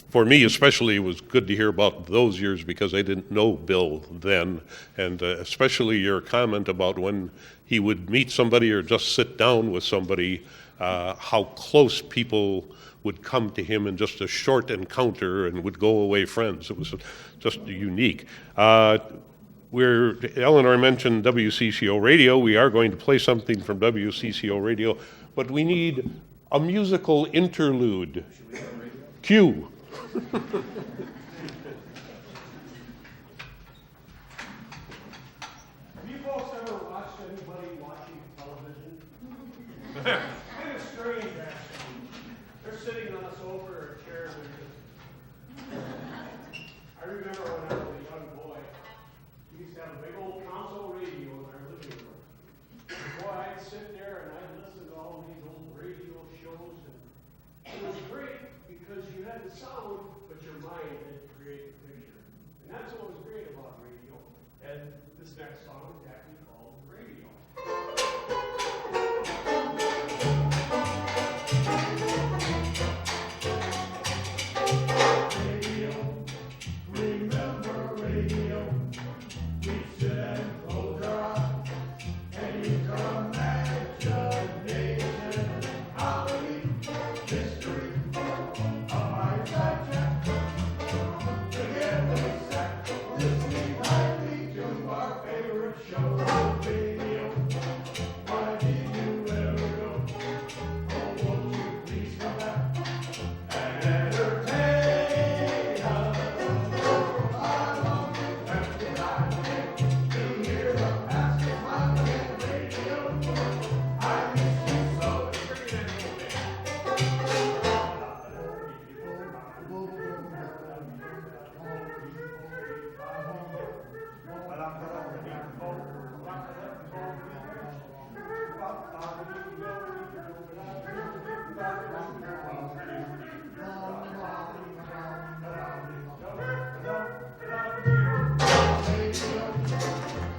For me especially, it was good to hear about those years because I didn't know Bill then, and especially your comment about when he would meet somebody or just sit down with somebody, how close people would come to him in just a short encounter and would go away friends. It was just unique. Eleanor mentioned WCCO Radio. We are going to play something from WCCO Radio, but we need a musical interlude. Cue. Have you folks ever watched anybody watching television? Kind of strange, actually. They're sitting on a sofa or a chair and they're just... I remember when I was a young boy, we used to have a big old console radio in our living room. And boy, I'd sit there and I'd listen to all these old radio shows, and it was great because you had the sound, but your mind had to create the picture. And that's what was great about radio. And this next song is actually called Radio. Radio, remember radio. We sit and close our eyes, and you come imagination, holiday, history of our subject. Together we sat, listening nightly to our favorite show, radio. Why did you ever go? Oh, won't you please come back and entertain us? I long every night to hear the past of my radio. I miss you so.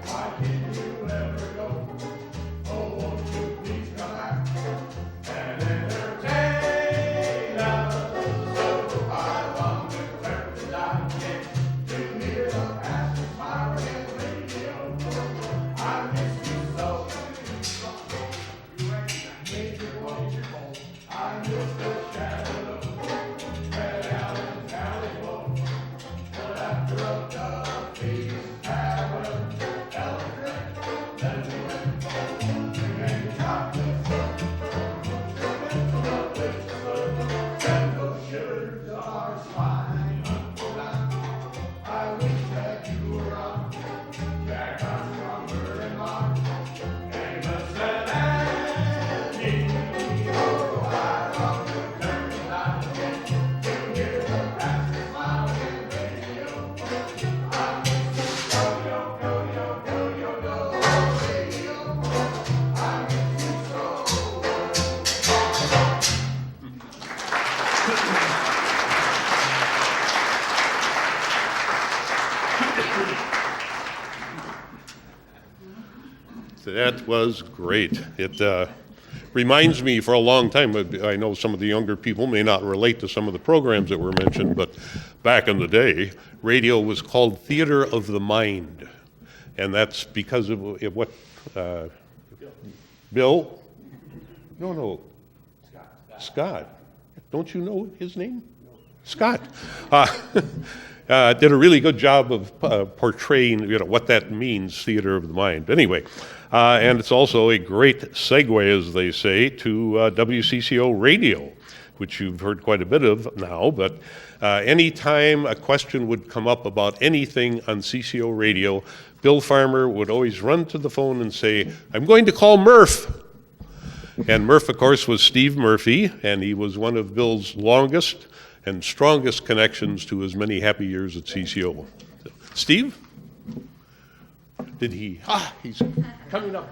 Why did you ever go? Oh, won't you please come back and entertain us? So I long with every night to hear the passion smiling in radio. I miss you so. Major Woe, I miss the shadow of Red Allen's alley wall. But after a Duffy's tavern, elephant, then we went and chocolate syrup, the whistle, and those shivers are spine unforgotten. I wish that you were on Jack Armstrong and Mark, Amos and Andy. Oh, I long to every night again to hear the passion smiling in radio. I miss you so, yo, yo, yo, yo, yo, yo, radio. I miss you so. That was great. It reminds me for a long time, I know some of the younger people may not relate to some of the programs that were mentioned, but back in the day, radio was called theater of the mind. And that's because of what, Bill? No. Scott. Don't you know his name? Scott. Did a really good job of portraying, what that means, theater of the mind. Anyway, and it's also a great segue, as they say, to WCCO Radio, which you've heard quite a bit of now. But anytime a question would come up about anything on CCO Radio, Bill Farmer would always run to the phone and say, "I'm going to call Murph." And Murph, of course, was Steve Murphy, and he was one of Bill's longest and strongest connections to his many happy years at CCO. Steve? Did he? He's coming up.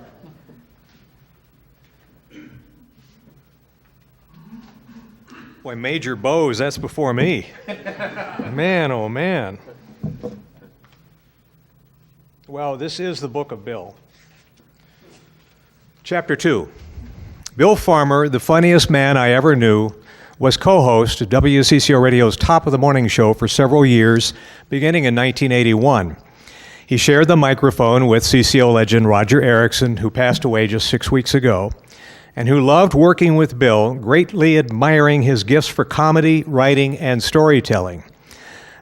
Boy, Major Bose, that's before me. Man, oh man. Well, this is the book of Bill. Chapter 2. Bill Farmer, the funniest man I ever knew, was co-host of WCCO Radio's Top of the Morning show for several years, beginning in 1981. He shared the microphone with CCO legend Roger Erickson, who passed away just 6 weeks ago, and who loved working with Bill, greatly admiring his gifts for comedy, writing, and storytelling.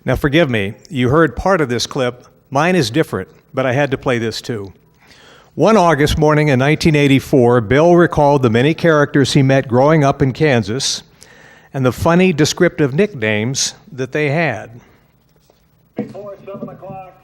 Now forgive me, you heard part of this clip. Mine is different, but I had to play this too. One August morning in 1984, Bill recalled the many characters he met growing up in Kansas and the funny descriptive nicknames that they had. Before 7 o'clock,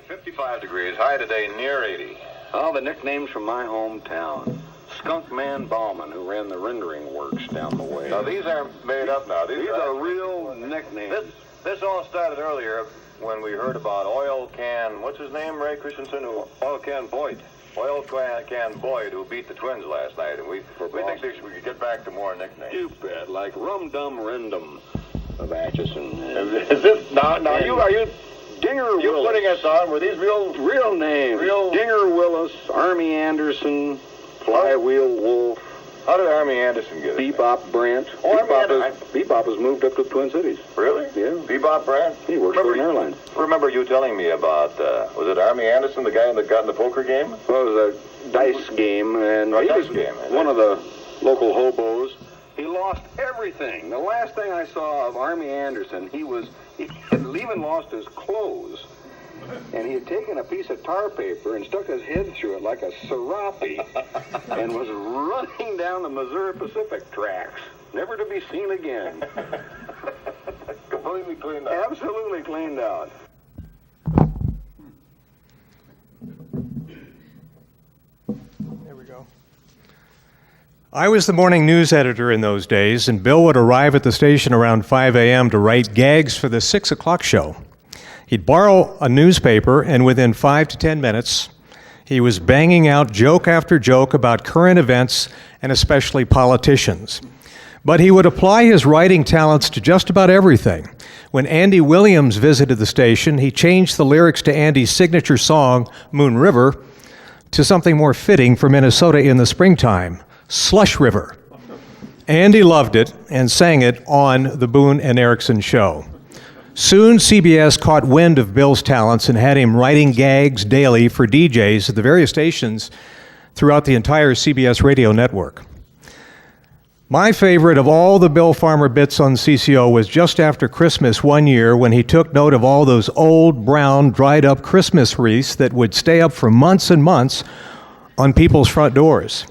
55 degrees, high today near 80. All the nicknames from my hometown. Skunk Man Bauman, who ran the rendering works down the way. Now, these aren't made up now. These are real nicknames. This all started earlier when we heard about Oil Can, what's his name, Ray Christensen? Oil Can Boyd. Oil Can Boyd, who beat the Twins last night. And we think we could get back to more nicknames. You bet, like Rum Dum Rendum of Atchison. Is this, now are you Dinger Willis? You putting us on, were these real names? Dinger Willis, Army Anderson, Flywheel Wolf. How did Army Anderson get it? Bebop Brandt. Bebop has moved up to the Twin Cities. Really? Yeah. Bebop Brandt? He works for an airline. Remember you telling me about, was it Army Anderson, the guy that got in the poker game? Well, it was a dice game, and he was one of the local hobos. He lost everything. The last thing I saw of Army Anderson, he had even lost his clothes. And he had taken a piece of tar paper and stuck his head through it like a serape and was running down the Missouri Pacific tracks, never to be seen again. Completely cleaned out. Absolutely cleaned out. There we go. I was the morning news editor in those days, and Bill would arrive at the station around 5 a.m. to write gags for the 6 o'clock show. He'd borrow a newspaper, and within 5 to 10 minutes, he was banging out joke after joke about current events and especially politicians. But he would apply his writing talents to just about everything. When Andy Williams visited the station, he changed the lyrics to Andy's signature song, Moon River, to something more fitting for Minnesota in the springtime, Slush River. Andy loved it and sang it on the Boone and Erickson show. Soon, CBS caught wind of Bill's talents and had him writing gags daily for DJs at the various stations throughout the entire CBS radio network. My favorite of all the Bill Farmer bits on CCO was just after Christmas one year when he took note of all those old, brown, dried-up Christmas wreaths that would stay up for months and months on people's front doors.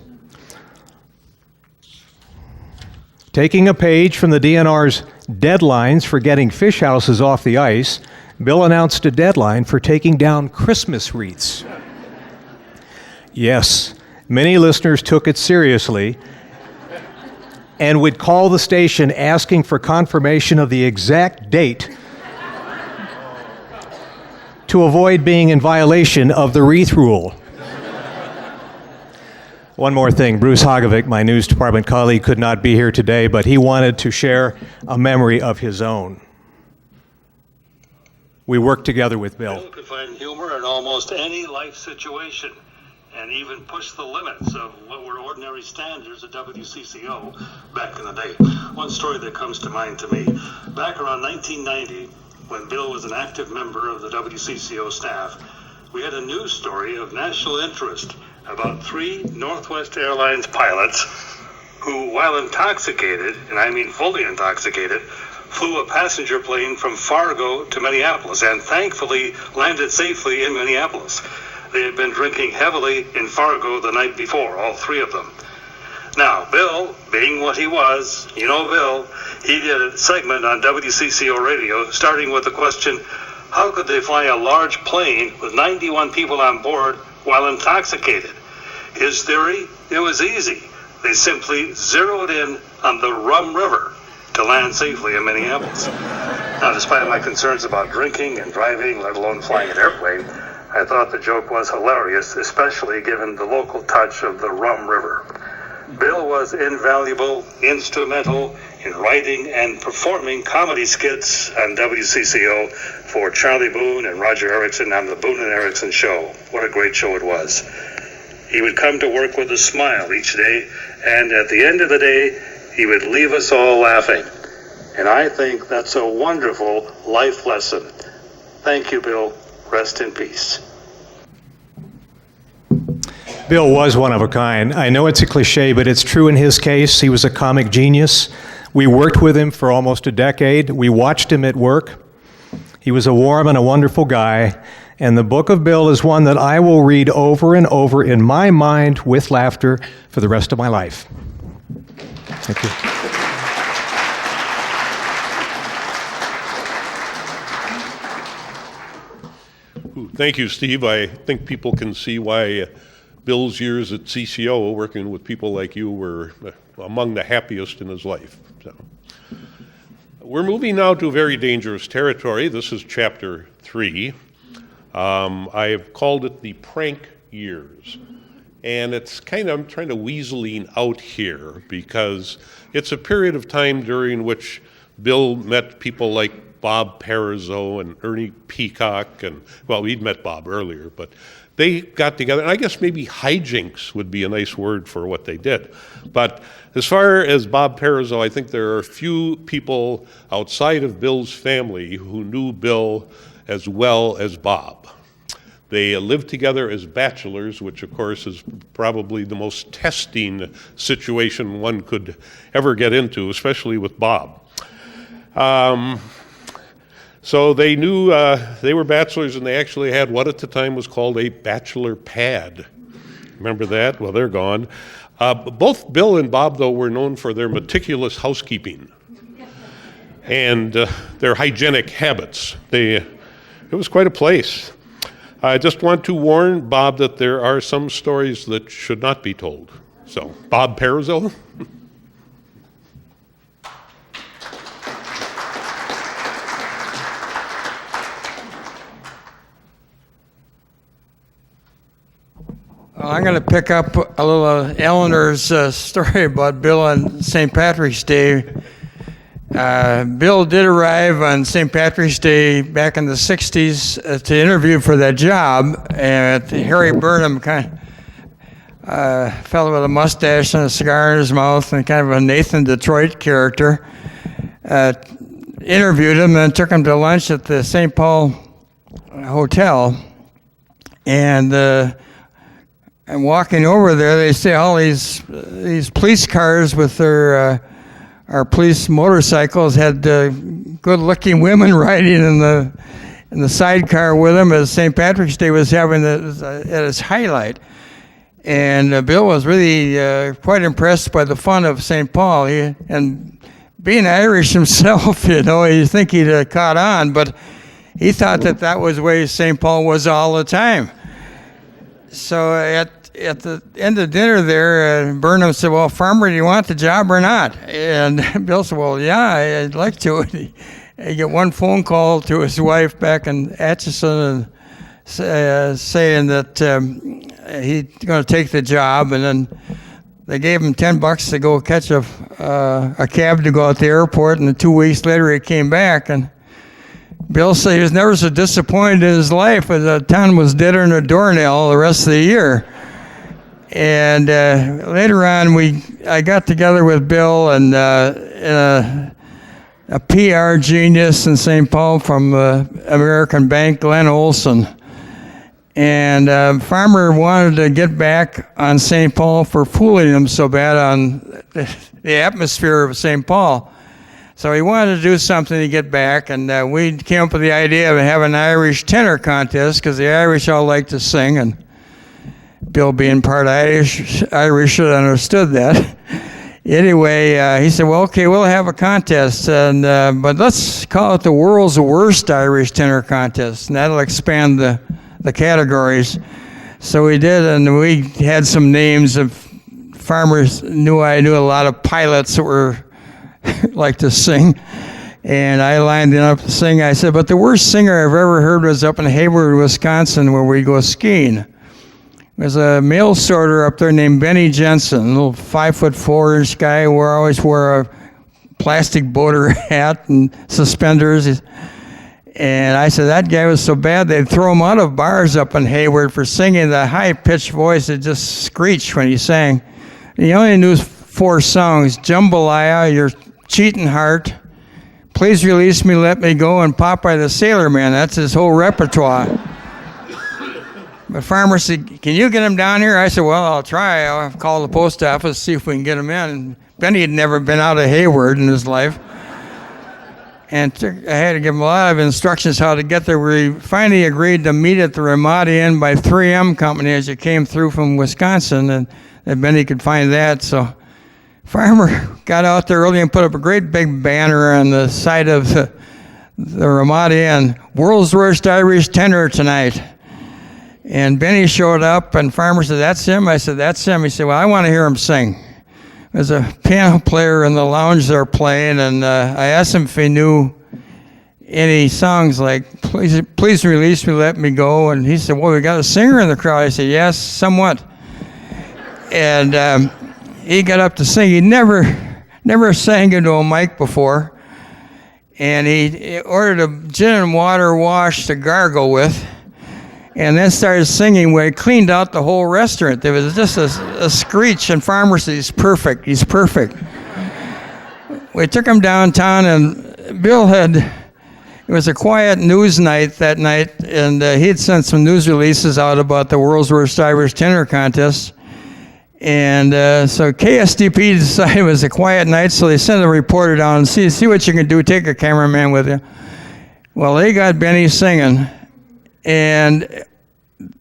Taking a page from the DNR's deadlines for getting fish houses off the ice, Bill announced a deadline for taking down Christmas wreaths. Yes, many listeners took it seriously and would call the station asking for confirmation of the exact date to avoid being in violation of the wreath rule. One more thing, Bruce Hagovic, my news department colleague, could not be here today, but he wanted to share a memory of his own. We worked together with Bill. Bill could find humor in almost any life situation and even push the limits of what were ordinary standards at WCCO back in the day. One story that comes to mind to me, back around 1990, when Bill was an active member of the WCCO staff, we had a news story of national interest about 3 Northwest Airlines pilots who, while intoxicated, and I mean fully intoxicated, flew a passenger plane from Fargo to Minneapolis and thankfully landed safely in Minneapolis. They had been drinking heavily in Fargo the night before, all 3 of them. Now, Bill, being what he was, you know Bill, he did a segment on WCCO radio starting with the question, how could they fly a large plane with 91 people on board while intoxicated? His theory? It was easy. They simply zeroed in on the Rum River to land safely in Minneapolis. Now, despite my concerns about drinking and driving, let alone flying an airplane, I thought the joke was hilarious, especially given the local touch of the Rum River. Bill was invaluable, instrumental in writing and performing comedy skits on WCCO for Charlie Boone and Roger Erickson on the Boone and Erickson Show. What a great show it was. He would come to work with a smile each day, and at the end of the day, he would leave us all laughing. And I think that's a wonderful life lesson. Thank you, Bill. Rest in peace. Bill was one of a kind. I know it's a cliche, but it's true in his case. He was a comic genius. We worked with him for almost a decade. We watched him at work. He was a warm and a wonderful guy. And the Book of Bill is one that I will read over and over in my mind with laughter for the rest of my life. Thank you. Thank you, Steve. I think people can see why Bill's years at CCO, working with people like you, were among the happiest in his life. So, we're moving now to very dangerous territory. This is chapter 3. I have called it the prank years. And it's kind of, I'm trying to weaseling out here because it's a period of time during which Bill met people like Bob Perizzo and Ernie Peacock, and, well, he'd met Bob earlier, but they got together, and I guess maybe hijinks would be a nice word for what they did. But as far as Bob Perizzo, I think there are a few people outside of Bill's family who knew Bill as well as Bob. They lived together as bachelors, which of course is probably the most testing situation one could ever get into, especially with Bob. So they knew they were bachelors, and they actually had what at the time was called a bachelor pad. Remember that? Well, they're gone. Both Bill and Bob, though, were known for their meticulous housekeeping and their hygienic habits. It was quite a place. I just want to warn Bob that there are some stories that should not be told. So, Bob Perizzo. Well, I'm going to pick up a little Eleanor's story about Bill on St. Patrick's Day. Bill did arrive on St. Patrick's Day back in the 60s to interview for that job, and Harry Burnham, kind of fellow with a mustache and a cigar in his mouth and kind of a Nathan Detroit character, interviewed him and took him to lunch at the St. Paul Hotel. And walking over there, they see all these police cars with their our police motorcycles had good-looking women riding in the sidecar with them as St. Patrick's Day was having at its highlight. And Bill was really quite impressed by the fun of St. Paul. And being Irish himself, you think he'd caught on, but he thought that was the way St. Paul was all the time. So at the end of dinner there, Burnham said, "Well, Farmer, do you want the job or not?" And Bill said, "Well, yeah, I'd like to." He get one phone call to his wife back in Atchison and saying that he's going to take the job, and then they gave him $10 to go catch a cab to go out to the airport, and 2 weeks later he came back, and Bill said he was never so disappointed in his life as the town was deader than a doornail the rest of the year. And later on, I got together with Bill and a PR genius in St. Paul from American Bank, Glenn Olson. And Farmer wanted to get back on St. Paul for fooling him so bad on the atmosphere of St. Paul. So he wanted to do something to get back, and we came up with the idea of having an Irish tenor contest because the Irish all like to sing, and Bill being part Irish should have understood that. Anyway, he said, "Well, okay, we'll have a contest, and but let's call it the world's worst Irish tenor contest, and that'll expand the categories." So we did, and we had some names of Farmers knew I knew a lot of pilots that were like to sing. And I lined up to sing. I said, but the worst singer I've ever heard was up in Hayward, Wisconsin, where we go skiing. There's a mail sorter up there named Benny Jensen, a little 5'4" guy who always wore a plastic boater hat and suspenders. And I said, that guy was so bad they'd throw him out of bars up in Hayward for singing the high-pitched voice that just screeched when he sang. And he only knew 4 songs: Jambalaya, Your Cheating Heart, Please Release Me, Let Me Go, and Popeye the Sailor Man. That's his whole repertoire. But Farmer said, can you get him down here? I said, well, I'll try. I'll call the post office, see if we can get him in. And Benny had never been out of Hayward in his life. And I had to give him a lot of instructions how to get there. We finally agreed to meet at the Ramada Inn by 3M Company as you came through from Wisconsin, and Benny could find that. So Farmer got out there early and put up a great big banner on the side of the Ramada Inn, "World's Worst Irish Tenor Tonight." And Benny showed up, and Farmer said, that's him? I said, that's him. He said, well, I want to hear him sing. There's a piano player in the lounge there playing, and I asked him if he knew any songs like Please Release Me, Let Me Go. And he said, well, we got a singer in the crowd. I said, yes, somewhat. And he got up to sing. He never sang into a mic before. And he ordered a gin and water wash to gargle with, and then started singing where he cleaned out the whole restaurant. There was just a screech, and Farmer said, he's perfect, he's perfect. We took him downtown, and Bill it was a quiet news night that night, and he had sent some news releases out about the World's Worst Irish Tenor Contest. And so KSDP decided it was a quiet night, so they sent a reporter down and see what you can do, take a cameraman with you. Well, they got Benny singing, and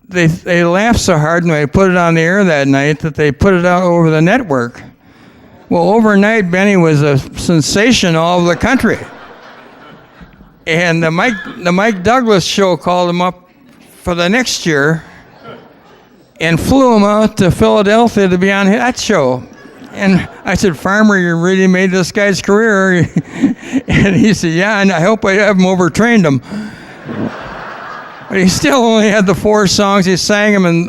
they laughed so hard when they put it on the air that night that they put it out over the network. Well, overnight, Benny was a sensation all over the country. And the Mike Douglas show called him up for the next year and flew him out to Philadelphia to be on that show. And I said, Farmer, you really made this guy's career. And he said, yeah, and I hope I haven't overtrained him. But he still only had the 4 songs. He sang them, and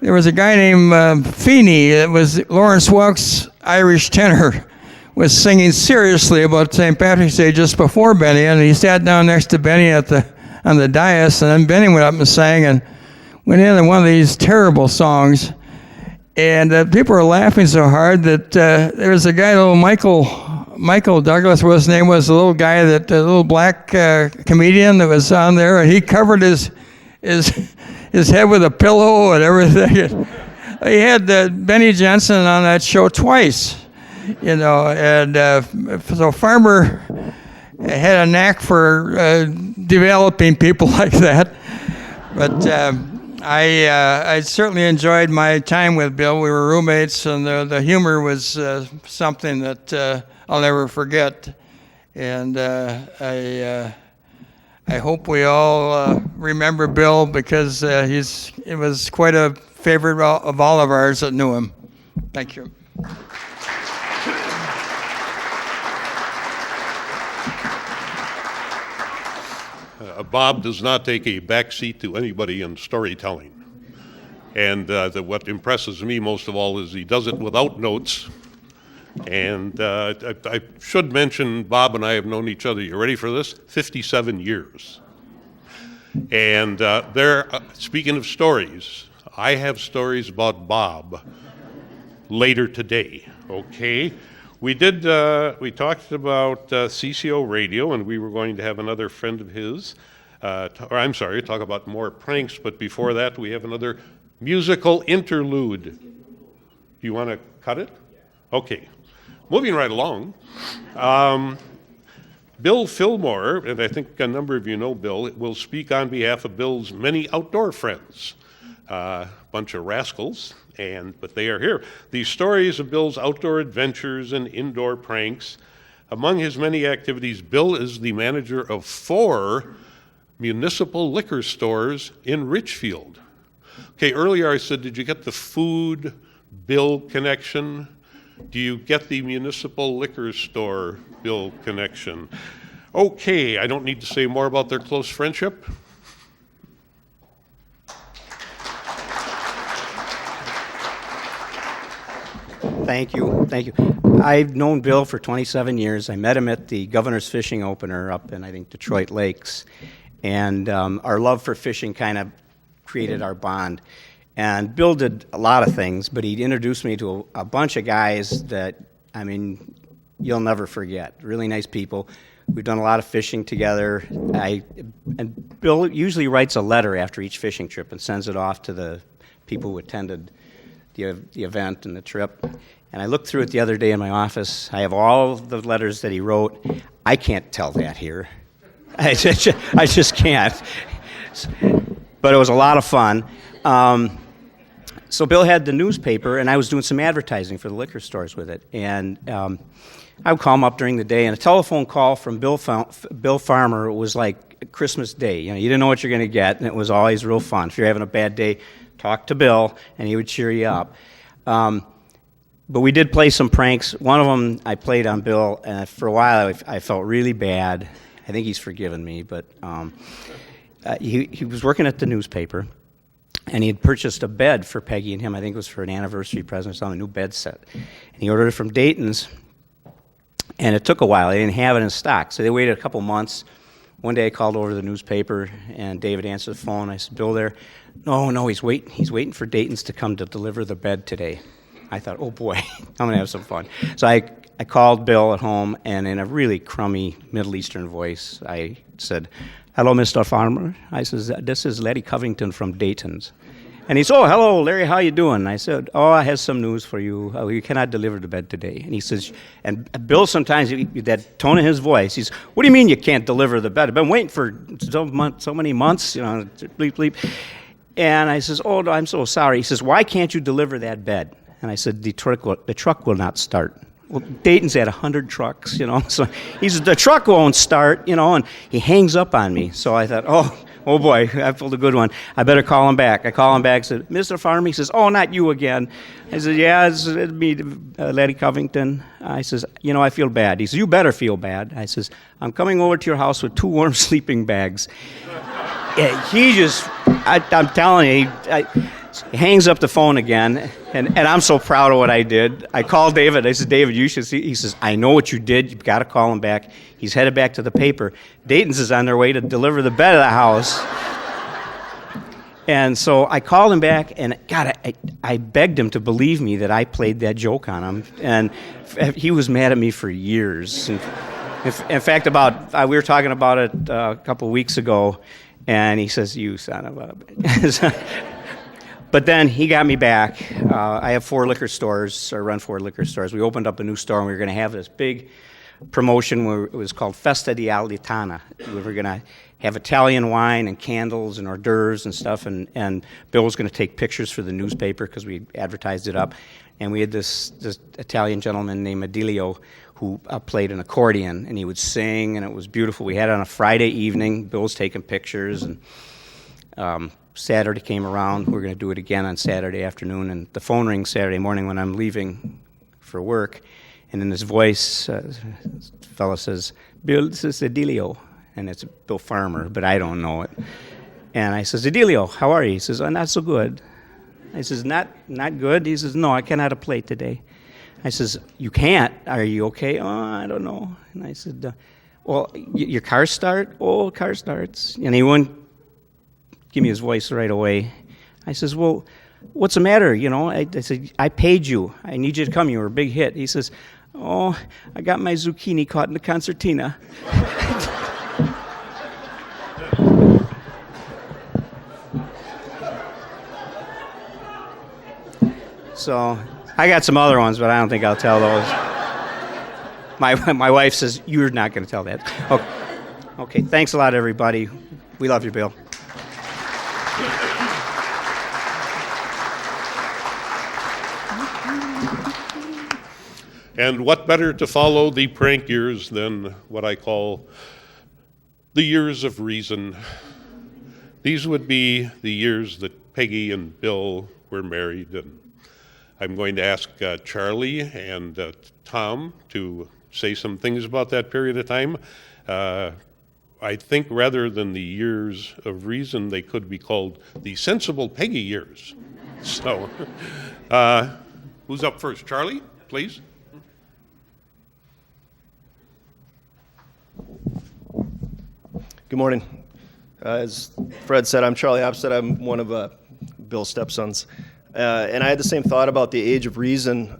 there was a guy named Feeney. It was Lawrence Welk's Irish tenor, was singing seriously about St. Patrick's Day just before Benny, and he sat down next to Benny on the dais, and then Benny went up and sang and went in one of these terrible songs. And people were laughing so hard that there was a guy, little Michael Douglas, what his name was, a little guy, a little black comedian that was on there, and he covered his head with a pillow and everything. He had Benny Jensen on that show twice, and so Farmer had a knack for developing people like that. But I certainly enjoyed my time with Bill. We were roommates, and the humor was something that I'll never forget. And I hope we all remember Bill, because it was quite a favorite of all of ours that knew him. Thank you. Bob does not take a backseat to anybody in storytelling. And what impresses me most of all is he does it without notes. And I should mention, Bob and I have known each other, you ready for this? 57 years. And speaking of stories, I have stories about Bob later today, okay? We talked about CCO radio, and we were going to have another friend of his, talk about more pranks, but before that we have another musical interlude. Do you want to cut it? Okay. Moving right along. Bill Fillmore, and I think a number of you know Bill, will speak on behalf of Bill's many outdoor friends. Bunch of rascals, but they are here. These stories of Bill's outdoor adventures and indoor pranks. Among his many activities, Bill is the manager of 4 municipal liquor stores in Richfield. Okay, earlier I said, did you get the food, Bill connection? Do you get the municipal liquor store Bill connection? Okay, I don't need to say more about their close friendship. Thank you. Thank you. I've known Bill for 27 years. I met him at the Governor's Fishing Opener up in, I think, Detroit Lakes. And our love for fishing kind of created our bond. And Bill did a lot of things, but he introduced me to a bunch of guys that, I mean, you'll never forget. Really nice people. We've done a lot of fishing together. And Bill usually writes a letter after each fishing trip and sends it off to the people who attended the event and the trip. And I looked through it the other day in my office. I have all the letters that he wrote. I can't tell that here. I just can't. But it was a lot of fun. So Bill had the newspaper, and I was doing some advertising for the liquor stores with it. And I would call him up during the day, and a telephone call from Bill Farmer was like Christmas Day. You know, you didn't know what you're going to get, and it was always real fun. If you're having a bad day, talk to Bill, and he would cheer you up. But we did play some pranks. One of them I played on Bill, and for a while I felt really bad. I think he's forgiven me, but he was working at the newspaper, and he had purchased a bed for Peggy and him. I think it was for an anniversary present or something, a new bed set. And he ordered it from Dayton's, and it took a while. They didn't have it in stock, so they waited a couple months. One day I called over to the newspaper, and David answered the phone. I said, Bill there? No, he's waiting. He's waiting for Dayton's to come to deliver the bed today. I thought, oh boy, I'm going to have some fun. So I called Bill at home, and in a really crummy Middle Eastern voice, I said, hello, Mr. Farmer. I says, this is Larry Covington from Dayton's. And he said, oh, hello, Larry, how you doing? I said, oh, I have some news for you. We cannot deliver the bed today. And he says, and Bill sometimes, that tone of his voice, he's, what do you mean you can't deliver the bed? I've been waiting for so many months, you know, bleep, bleep. And I says, oh, no, I'm so sorry. He says, why can't you deliver that bed? And I said, the truck will not start. Well, Dayton's had 100 trucks, you know, so he says, the truck won't start, you know, and he hangs up on me. So I thought, oh boy, I pulled a good one. I better call him back. I call him back, said, Mr. Farmer? He says, oh, not you again. I said, yeah, it'd be Larry Covington. I says, you know, I feel bad. He says, you better feel bad. I says, I'm coming over to your house with 2 warm sleeping bags. He just, I'm telling you, he hangs up the phone again, and I'm so proud of what I did. I called David. I said, David, you should see. He says, I know what you did. You've got to call him back. He's headed back to the paper. Dayton's is on their way to deliver the bed of the house. And so I called him back, and God, I begged him to believe me that I played that joke on him. And he was mad at me for years. And in fact, we were talking about it a couple of weeks ago, and he says, you son of a bitch. But then he got me back. I have 4 liquor stores, or run 4 liquor stores. We opened up a new store, and we were going to have this big promotion where it was called Festa di Alitana. We were going to have Italian wine and candles and hors d'oeuvres and stuff, and Bill was going to take pictures for the newspaper because we advertised it up. And we had this Italian gentleman named Adilio who played an accordion, and he would sing, and it was beautiful. We had it on a Friday evening. Bill was taking pictures, and Saturday came around. We're going to do it again on Saturday afternoon, and the phone rings Saturday morning when I'm leaving for work, and in his voice, the fellow says, Bill, this is Adilio, and it's Bill Farmer, but I don't know it. And I says, Adilio, how are you? He says, oh, not so good. I says, not good? He says, no, I cannot play today. I says, you can't? Are you okay? Oh, I don't know. And I said, well, your car start? Oh, car starts. And he wouldn't give me his voice right away. I says, well, what's the matter? You know, I said, I paid you. I need you to come. You were a big hit. He says, oh, I got my zucchini caught in the concertina. So I got some other ones, but I don't think I'll tell those. My wife says, you're not going to tell that. Okay, thanks a lot, everybody. We love you, Bill. And what better to follow the prank years than what I call the years of reason. These would be the years that Peggy and Bill were married, and I'm going to ask Charlie and Tom to say some things about that period of time. I think rather than the years of reason, they could be called the sensible Peggy years. So, who's up first? Charlie, please. Good morning. As Fred said, I'm Charlie Opstead. I'm one of Bill's stepsons. And I had the same thought about the age of reason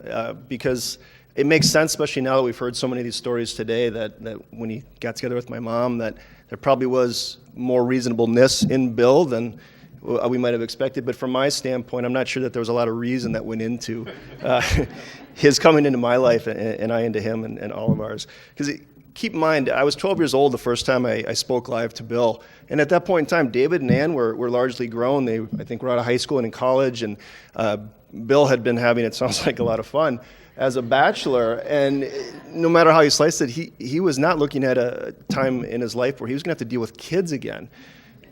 because it makes sense, especially now that we've heard so many of these stories today, that when he got together with my mom, that there probably was more reasonableness in Bill than we might have expected. But from my standpoint, I'm not sure that there was a lot of reason that went into his coming into my life and I into him and all of ours. Because keep in mind, I was 12 years old the first time I spoke live to Bill. And at that point in time, David and Ann were largely grown. They, I think, were out of high school and in college. And Bill had been having, it sounds like, a lot of fun as a bachelor. And no matter how you slice it, he was not looking at a time in his life where he was going to have to deal with kids again.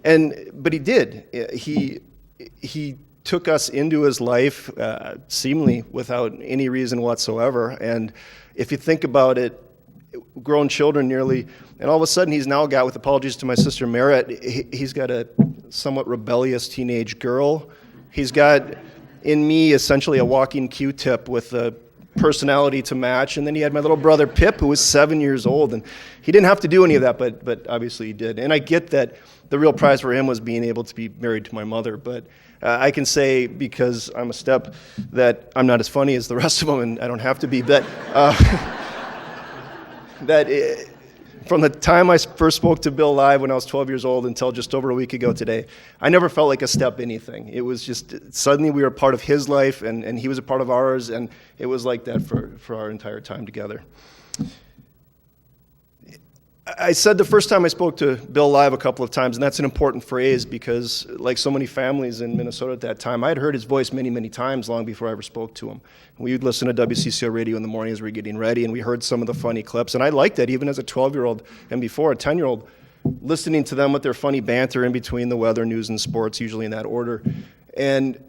But he did. He took us into his life seemingly without any reason whatsoever. And if you think about it, grown children nearly, and all of a sudden he's now got, with apologies to my sister Merritt, he's got a somewhat rebellious teenage girl. He's got, in me, essentially a walking Q-tip with a personality to match. And then he had my little brother Pip, who was 7 years old, and he didn't have to do any of that, but obviously he did. And I get that the real prize for him was being able to be married to my mother, but I can say, because I'm a step, that I'm not as funny as the rest of them, and I don't have to be, but from the time I first spoke to Bill live when I was 12 years old until just over a week ago today, I never felt like a step anything. It was just, suddenly we were a part of his life, and he was a part of ours, and it was like that for our entire time together. I said the first time I spoke to Bill live a couple of times, and that's an important phrase because, like so many families in Minnesota at that time, I had heard his voice many, many times long before I ever spoke to him. We would listen to WCCO radio in the morning as we were getting ready, and we heard some of the funny clips, and I liked that even as a 12-year-old and before, a 10-year-old, listening to them with their funny banter in between the weather, news, and sports, usually in that order. And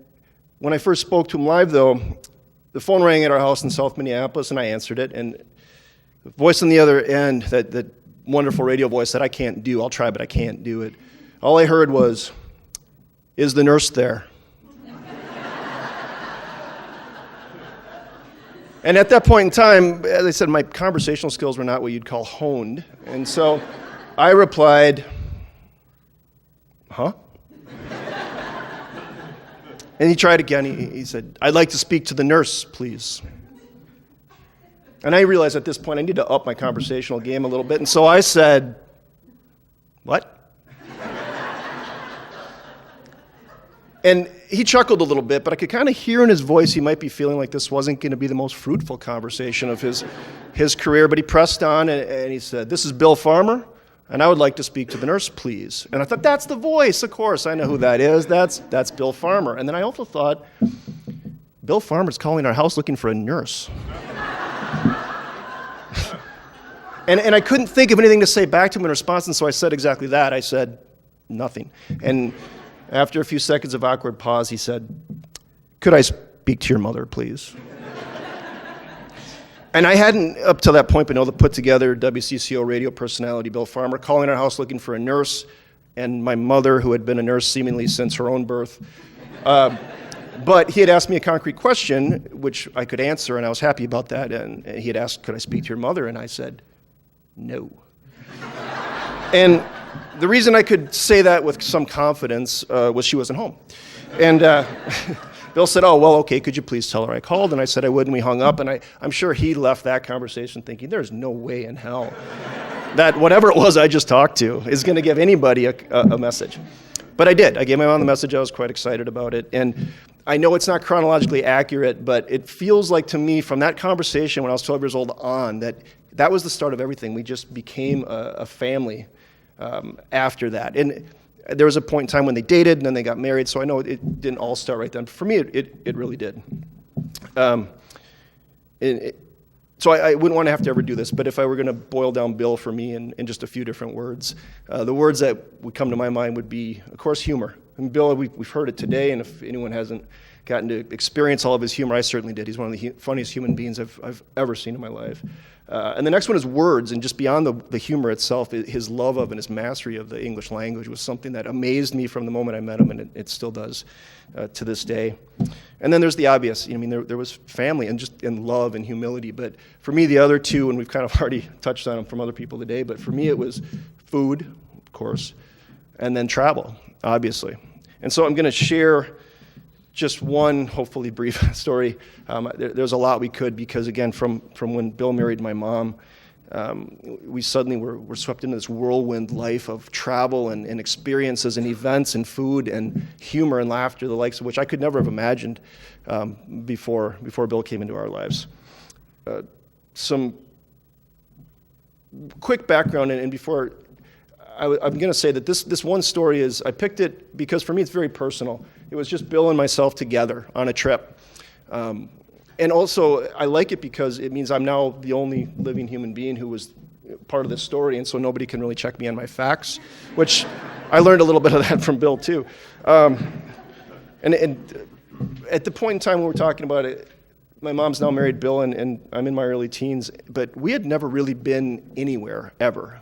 when I first spoke to him live, though, the phone rang at our house in South Minneapolis, and I answered it, and the voice on the other end, that wonderful radio voice that I can't do. I'll try, but I can't do it. All I heard was, "Is the nurse there?" And at that point in time, as I said, my conversational skills were not what you'd call honed. And so I replied, "Huh?" And he tried again. He said, "I'd like to speak to the nurse, please." And I realized at this point I need to up my conversational game a little bit. And so I said, "What?" And he chuckled a little bit, but I could kind of hear in his voice he might be feeling like this wasn't going to be the most fruitful conversation of his career. But he pressed on and he said, "This is Bill Farmer, and I would like to speak to the nurse, please." And I thought, that's the voice. Of course, I know who that is. That's Bill Farmer. And then I also thought, Bill Farmer's calling our house looking for a nurse. And I couldn't think of anything to say back to him in response, and so I said exactly that. I said, "Nothing." And after a few seconds of awkward pause, he said, "Could I speak to your mother, please?" And I hadn't, up till that point, been able to put together WCCO radio personality Bill Farmer calling our house looking for a nurse, and my mother, who had been a nurse seemingly since her own birth. But he had asked me a concrete question, which I could answer, and I was happy about that. And he had asked, "Could I speak to your mother?" And I said, "No." And the reason I could say that with some confidence was she wasn't home. And Bill said, "Oh, well, okay, could you please tell her I called?" And I said I would, and we hung up. And I'm sure he left that conversation thinking, there's no way in hell that whatever it was I just talked to is going to give anybody a message. But I did. I gave my mom the message. I was quite excited about it. And I know it's not chronologically accurate, but it feels like to me from that conversation when I was 12 years old on that was the start of everything. We just became a family after that. And there was a point in time when they dated and then they got married, so I know it didn't all start right then. For me, it really did. So I wouldn't want to have to ever do this, but if I were going to boil down Bill for me in just a few different words, the words that would come to my mind would be, of course, humor. And Bill, we've heard it today, and if anyone hasn't gotten to experience all of his humor, I certainly did. He's one of the funniest human beings I've ever seen in my life. And the next one is words, and just beyond the humor itself, his love of and his mastery of the English language was something that amazed me from the moment I met him, and it still does to this day. And then there's the obvious. I mean, there was family and just in love and humility. But for me, the other two, and we've kind of already touched on them from other people today, but for me it was food, of course, and then travel, obviously. And so I'm going to share just one, hopefully brief story. There's a lot we could, because again, from when Bill married my mom, we suddenly were swept into this whirlwind life of travel and experiences and events and food and humor and laughter, the likes of which I could never have imagined before Bill came into our lives. Some quick background, and before I'm going to say that this one story is, I picked it because for me it's very personal. It was just Bill and myself together on a trip. And also, I like it because it means I'm now the only living human being who was part of this story, and so nobody can really check me on my facts, which I learned a little bit of that from Bill too. And at the point in time when we're talking about it, my mom's now married Bill, and I'm in my early teens, but we had never really been anywhere, ever.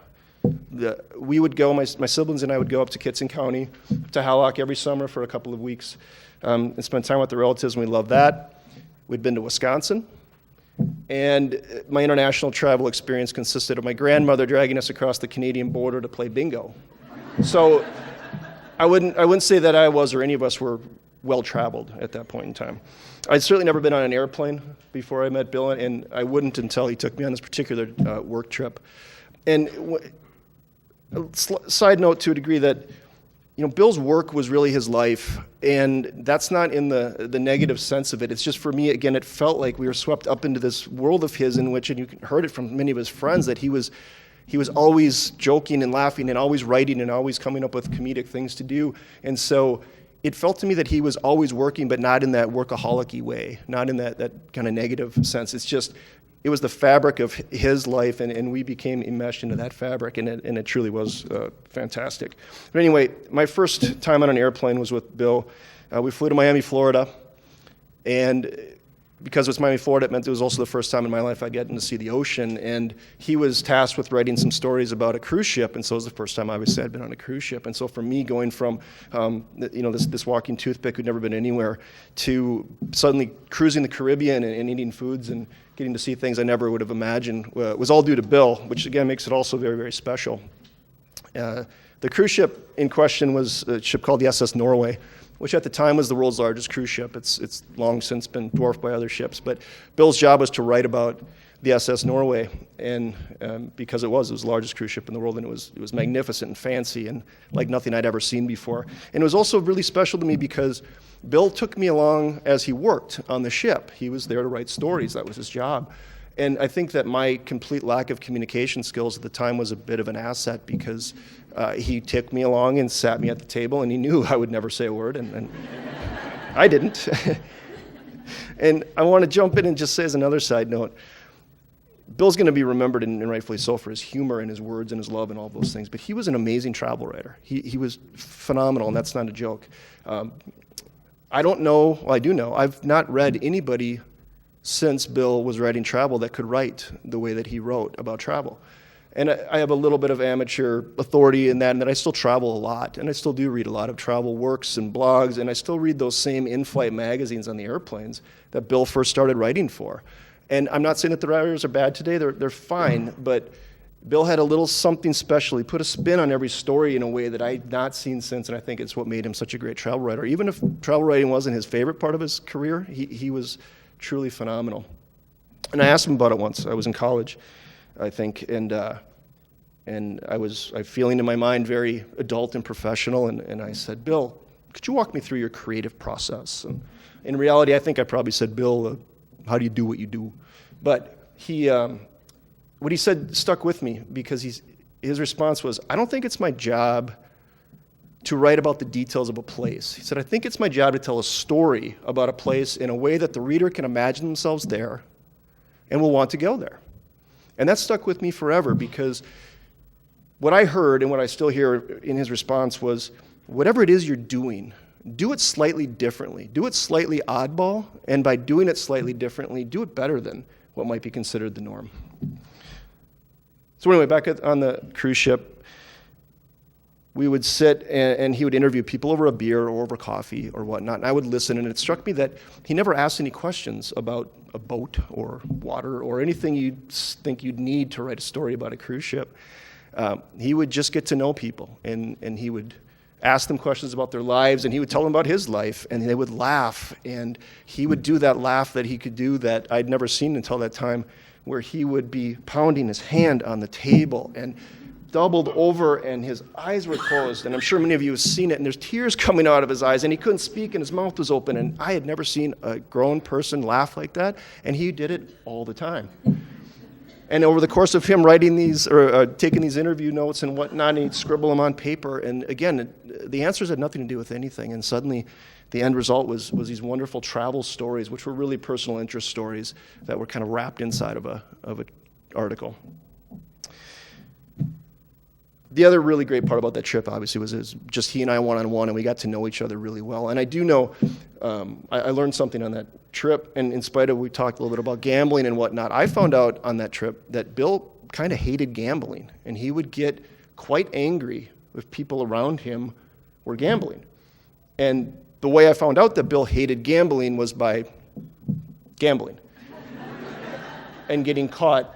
We would go, my siblings and I would go up to Kitson County, to Hallock every summer for a couple of weeks, and spend time with the relatives, and we loved that. We'd been to Wisconsin, and my international travel experience consisted of my grandmother dragging us across the Canadian border to play bingo. So I wouldn't say that I was or any of us were well-traveled at that point in time. I'd certainly never been on an airplane before I met Bill, and I wouldn't until he took me on this particular work trip. And side note to a degree that, Bill's work was really his life, and that's not in the negative sense of it. It's just, for me, again, it felt like we were swept up into this world of his in which, and you heard it from many of his friends, that he was always joking and laughing and always writing and always coming up with comedic things to do. And so it felt to me that he was always working, but not in that workaholic-y way, not in that kind of negative sense. It's just, it was the fabric of his life, and we became enmeshed into that fabric, and it truly was fantastic. But anyway, my first time on an airplane was with Bill. We flew to Miami, Florida, and because it was Miami, Florida, it meant it was also the first time in my life I'd gotten to see the ocean, and he was tasked with writing some stories about a cruise ship, and so it was the first time, obviously, I'd been on a cruise ship. And so for me, going from this walking toothpick who'd never been anywhere to suddenly cruising the Caribbean and eating foods and getting to see things I never would have imagined was all due to Bill, which again makes it also very, very special. The cruise ship in question was a ship called the SS Norway, which at the time was the world's largest cruise ship. It's long since been dwarfed by other ships, but Bill's job was to write about the SS Norway, and because it was the largest cruise ship in the world, and it was magnificent and fancy and like nothing I'd ever seen before. And it was also really special to me because Bill took me along as he worked on the ship. He was there to write stories. That was his job. And I think that my complete lack of communication skills at the time was a bit of an asset, because he took me along and sat me at the table, and he knew I would never say a word, and I didn't. And I want to jump in and just say, as another side note, Bill's going to be remembered, and rightfully so, for his humor and his words and his love and all those things, but he was an amazing travel writer. He was phenomenal, and that's not a joke. I don't know, well, I do know, I've not read anybody since Bill was writing travel that could write the way that he wrote about travel. And I have a little bit of amateur authority in that I still travel a lot, and I still do read a lot of travel works and blogs, and I still read those same in-flight magazines on the airplanes that Bill first started writing for. And I'm not saying that the writers are bad today, they're fine, but Bill had a little something special. He put a spin on every story in a way that I'd not seen since, and I think it's what made him such a great travel writer. Even if travel writing wasn't his favorite part of his career, he was truly phenomenal. And I asked him about it once. I was in college, I think, and I was feeling in my mind very adult and professional, and I said, Bill, could you walk me through your creative process? And in reality, I think I probably said, Bill, how do you do what you do? But what he said stuck with me, because his response was, I don't think it's my job to write about the details of a place. He said, I think it's my job to tell a story about a place in a way that the reader can imagine themselves there and will want to go there. And that stuck with me forever, because what I heard and what I still hear in his response was, whatever it is you're doing, do it slightly differently. Do it slightly oddball, and by doing it slightly differently, do it better than what might be considered the norm. So anyway, back on the cruise ship, we would sit and he would interview people over a beer or over coffee or whatnot, and I would listen, and it struck me that he never asked any questions about a boat or water or anything you'd think you'd need to write a story about a cruise ship. He would just get to know people, and he would ask them questions about their lives, and he would tell them about his life, and they would laugh, and he would do that laugh that he could do that I'd never seen until that time, where he would be pounding his hand on the table and doubled over, and his eyes were closed, and I'm sure many of you have seen it, and there's tears coming out of his eyes, and he couldn't speak, and his mouth was open, and I had never seen a grown person laugh like that, and he did it all the time. And over the course of him writing these, or taking these interview notes and whatnot, and he'd scribble them on paper, and again, the answers had nothing to do with anything, and suddenly the end result was these wonderful travel stories, which were really personal interest stories that were kind of wrapped inside of an article. The other really great part about that trip, obviously, was just he and I one-on-one, and we got to know each other really well. And I do know, I learned something on that trip, and in spite of, we talked a little bit about gambling and whatnot, I found out on that trip that Bill kind of hated gambling, and he would get quite angry if people around him were gambling. And the way I found out that Bill hated gambling was by gambling and getting caught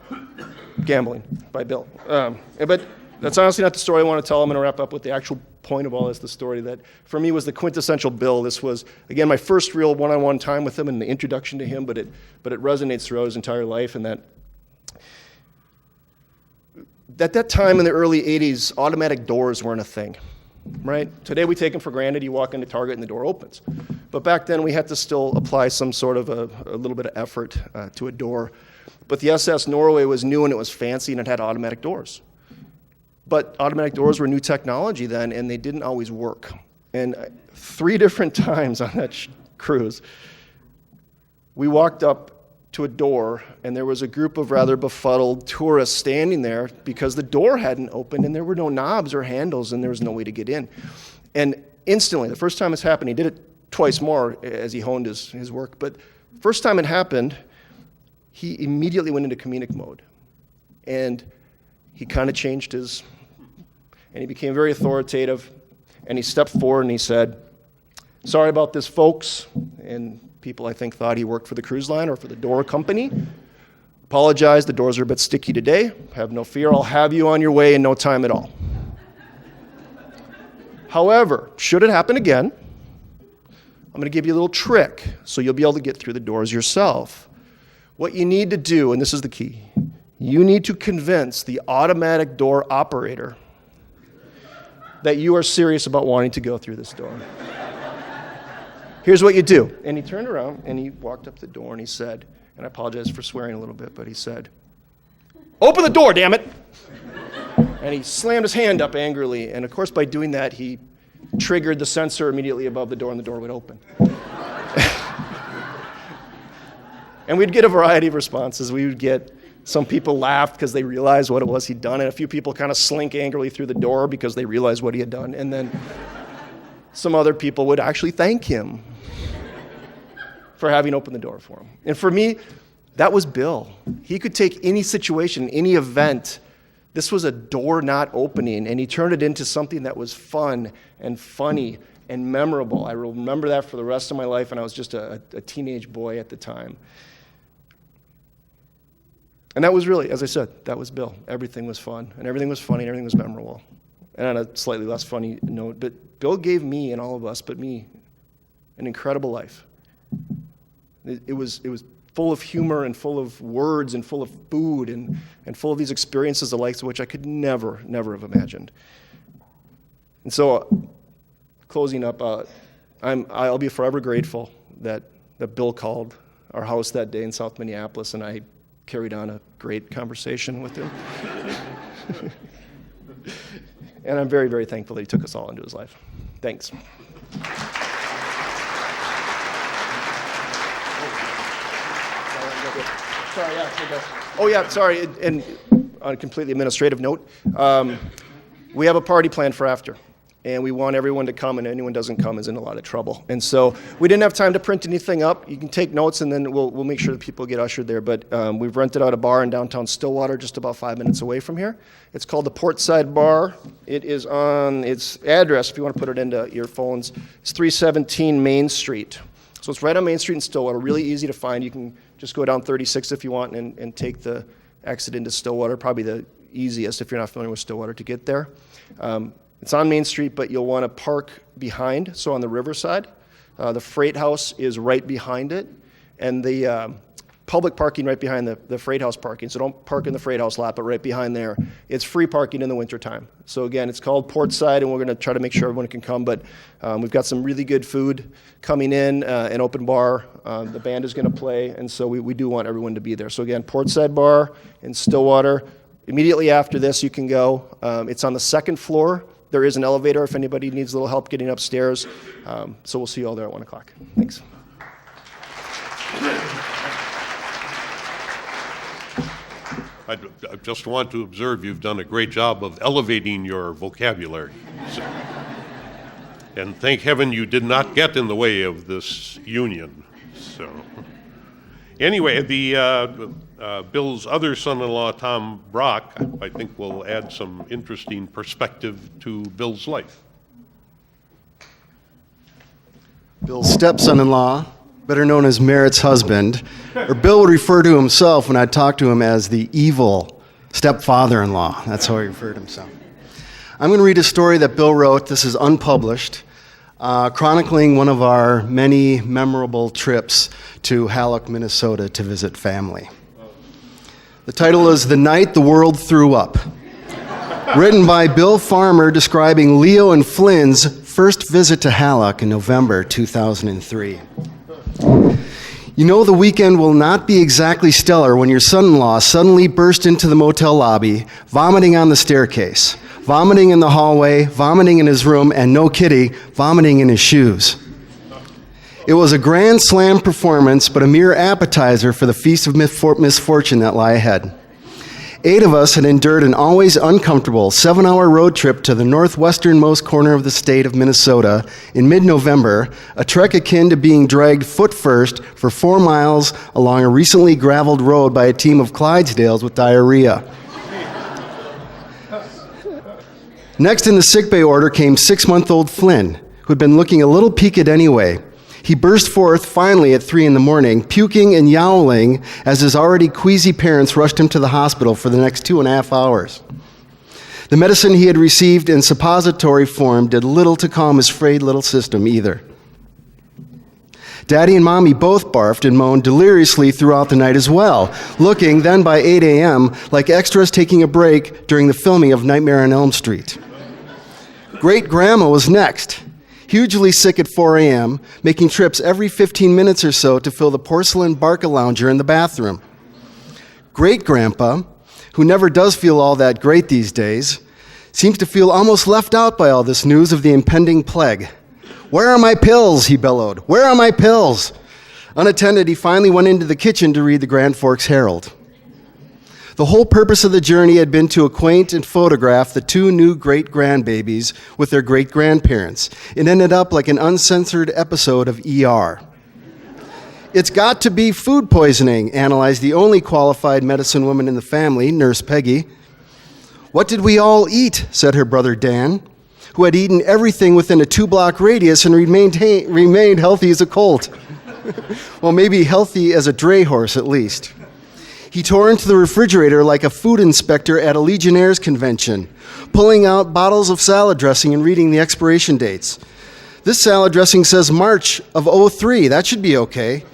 gambling by Bill. But that's honestly not the story I want to tell. I'm going to wrap up with the actual point of all this, the story that for me was the quintessential Bill. This was, again, my first real one-on-one time with him and the introduction to him, but it resonates throughout his entire life. And that at that time in the early 80s, automatic doors weren't a thing, right? Today we take them for granted. You walk into Target and the door opens. But back then we had to still apply some sort of a little bit of effort to a door. But the SS Norway was new and it was fancy and it had automatic doors. But automatic doors were new technology then, and they didn't always work. And 3 different times on that cruise, we walked up to a door, and there was a group of rather befuddled tourists standing there because the door hadn't opened, and there were no knobs or handles, and there was no way to get in. And instantly, the first time this happened, he did it twice more as he honed his work, but first time it happened, he immediately went into comedic mode. And he kind of changed and he became very authoritative, and he stepped forward and he said, "Sorry about this, folks." And people, I think, thought he worked for the cruise line or for the door company. "Apologize, the doors are a bit sticky today. Have no fear, I'll have you on your way in no time at all. However, should it happen again, I'm going to give you a little trick so you'll be able to get through the doors yourself. What you need to do, and this is the key, you need to convince the automatic door operator that you are serious about wanting to go through this door. Here's what you do." And he turned around and he walked up the door and he said, and I apologize for swearing a little bit, but he said, "Open the door, damn it!" And he slammed his hand up angrily, and of course by doing that he triggered the sensor immediately above the door and the door would open. And we'd get a variety of responses. We would get some people laughed because they realized what it was he'd done, and a few people kind of slink angrily through the door because they realized what he had done. And then some other people would actually thank him for having opened the door for him. And for me, that was Bill. He could take any situation, any event. This was a door not opening, and he turned it into something that was fun and funny and memorable. I remember that for the rest of my life, and I was just a teenage boy at the time. And that was really, as I said, that was Bill. Everything was fun, and everything was funny, and everything was memorable. And on a slightly less funny note, but Bill gave me, and all of us but me, an incredible life. It was full of humor and full of words and full of food and full of these experiences, the likes of which I could never have imagined. And so, closing up, I'll be forever grateful that Bill called our house that day in South Minneapolis, and I carried on a great conversation with him. And I'm very, very thankful that he took us all into his life. Thanks. Sorry, and on a completely administrative note, we have a party planned for after. and we want everyone to come, and anyone doesn't come is in a lot of trouble. And so we didn't have time to print anything up. You can take notes, and then we'll make sure that people get ushered there. But we've rented out a bar in downtown Stillwater, just about 5 minutes away from here. It's called the Portside Bar. It is on its address, if you want to put it into your phones. It's 317 Main Street. So it's right on Main Street in Stillwater, really easy to find. You can just go down 36 if you want and take the exit into Stillwater, probably the easiest if you're not familiar with Stillwater to get there. It's on Main Street, but you'll want to park behind, so on the riverside. The freight house is right behind it, and the public parking right behind the freight house parking. So don't park in the freight house lot, but right behind there. It's free parking in the wintertime. So again, it's called Portside, and we're going to try to make sure everyone can come, but we've got some really good food coming in, an open bar. The band is going to play, and so we do want everyone to be there. So again, Portside Bar in Stillwater. Immediately after this, you can go. It's on the second floor. There is an elevator if anybody needs a little help getting upstairs. So we'll see you all there at 1 o'clock. Thanks. I just want to observe you've done a great job of elevating your vocabulary. So, and thank heaven you did not get in the way of this union. So, anyway, Bill's other son-in-law, Tom Brock, I think will add some interesting perspective to Bill's life. Bill's stepson-in-law, better known as Merritt's husband, or Bill would refer to himself when I'd talk to him as the evil stepfather-in-law. That's how he referred to himself. I'm going to read a story that Bill wrote. This is unpublished, chronicling one of our many memorable trips to Hallock, Minnesota to visit family. The title is The Night the World Threw Up, written by Bill Farmer, describing Leo and Flynn's first visit to Hallock in November 2003. You know the weekend will not be exactly stellar when your son-in-law suddenly burst into the motel lobby, vomiting on the staircase, vomiting in the hallway, vomiting in his room, and no kidding, vomiting in his shoes. It was a grand slam performance, but a mere appetizer for the feast of misfortune that lie ahead. 8 of us had endured an always uncomfortable 7-hour road trip to the northwesternmost corner of the state of Minnesota in mid-November, a trek akin to being dragged foot first for 4 miles along a recently graveled road by a team of Clydesdales with diarrhea. Next in the sickbay order came 6-month-old Flynn, who had been looking a little peaked anyway. He burst forth finally at 3 a.m, puking and yowling as his already queasy parents rushed him to the hospital for the next 2.5 hours. The medicine he had received in suppository form did little to calm his frayed little system either. Daddy and Mommy both barfed and moaned deliriously throughout the night as well, looking then by 8 a.m. like extras taking a break during the filming of Nightmare on Elm Street. Great Grandma was next, hugely sick at 4 a.m., making trips every 15 minutes or so to fill the porcelain Barca lounger in the bathroom. Great Grandpa, who never does feel all that great these days, seems to feel almost left out by all this news of the impending plague. "Where are my pills?" he bellowed. "Where are my pills?" Unattended, he finally went into the kitchen to read the Grand Forks Herald. The whole purpose of the journey had been to acquaint and photograph the 2 new great-grandbabies with their great-grandparents. It ended up like an uncensored episode of ER. "It's got to be food poisoning," analyzed the only qualified medicine woman in the family, Nurse Peggy. "What did we all eat?" said her brother Dan, who had eaten everything within a 2-block radius and remained healthy as a colt. Well, maybe healthy as a dray horse at least. He tore into the refrigerator like a food inspector at a Legionnaires' convention, pulling out bottles of salad dressing and reading the expiration dates. "This salad dressing says March of '03. That should be okay."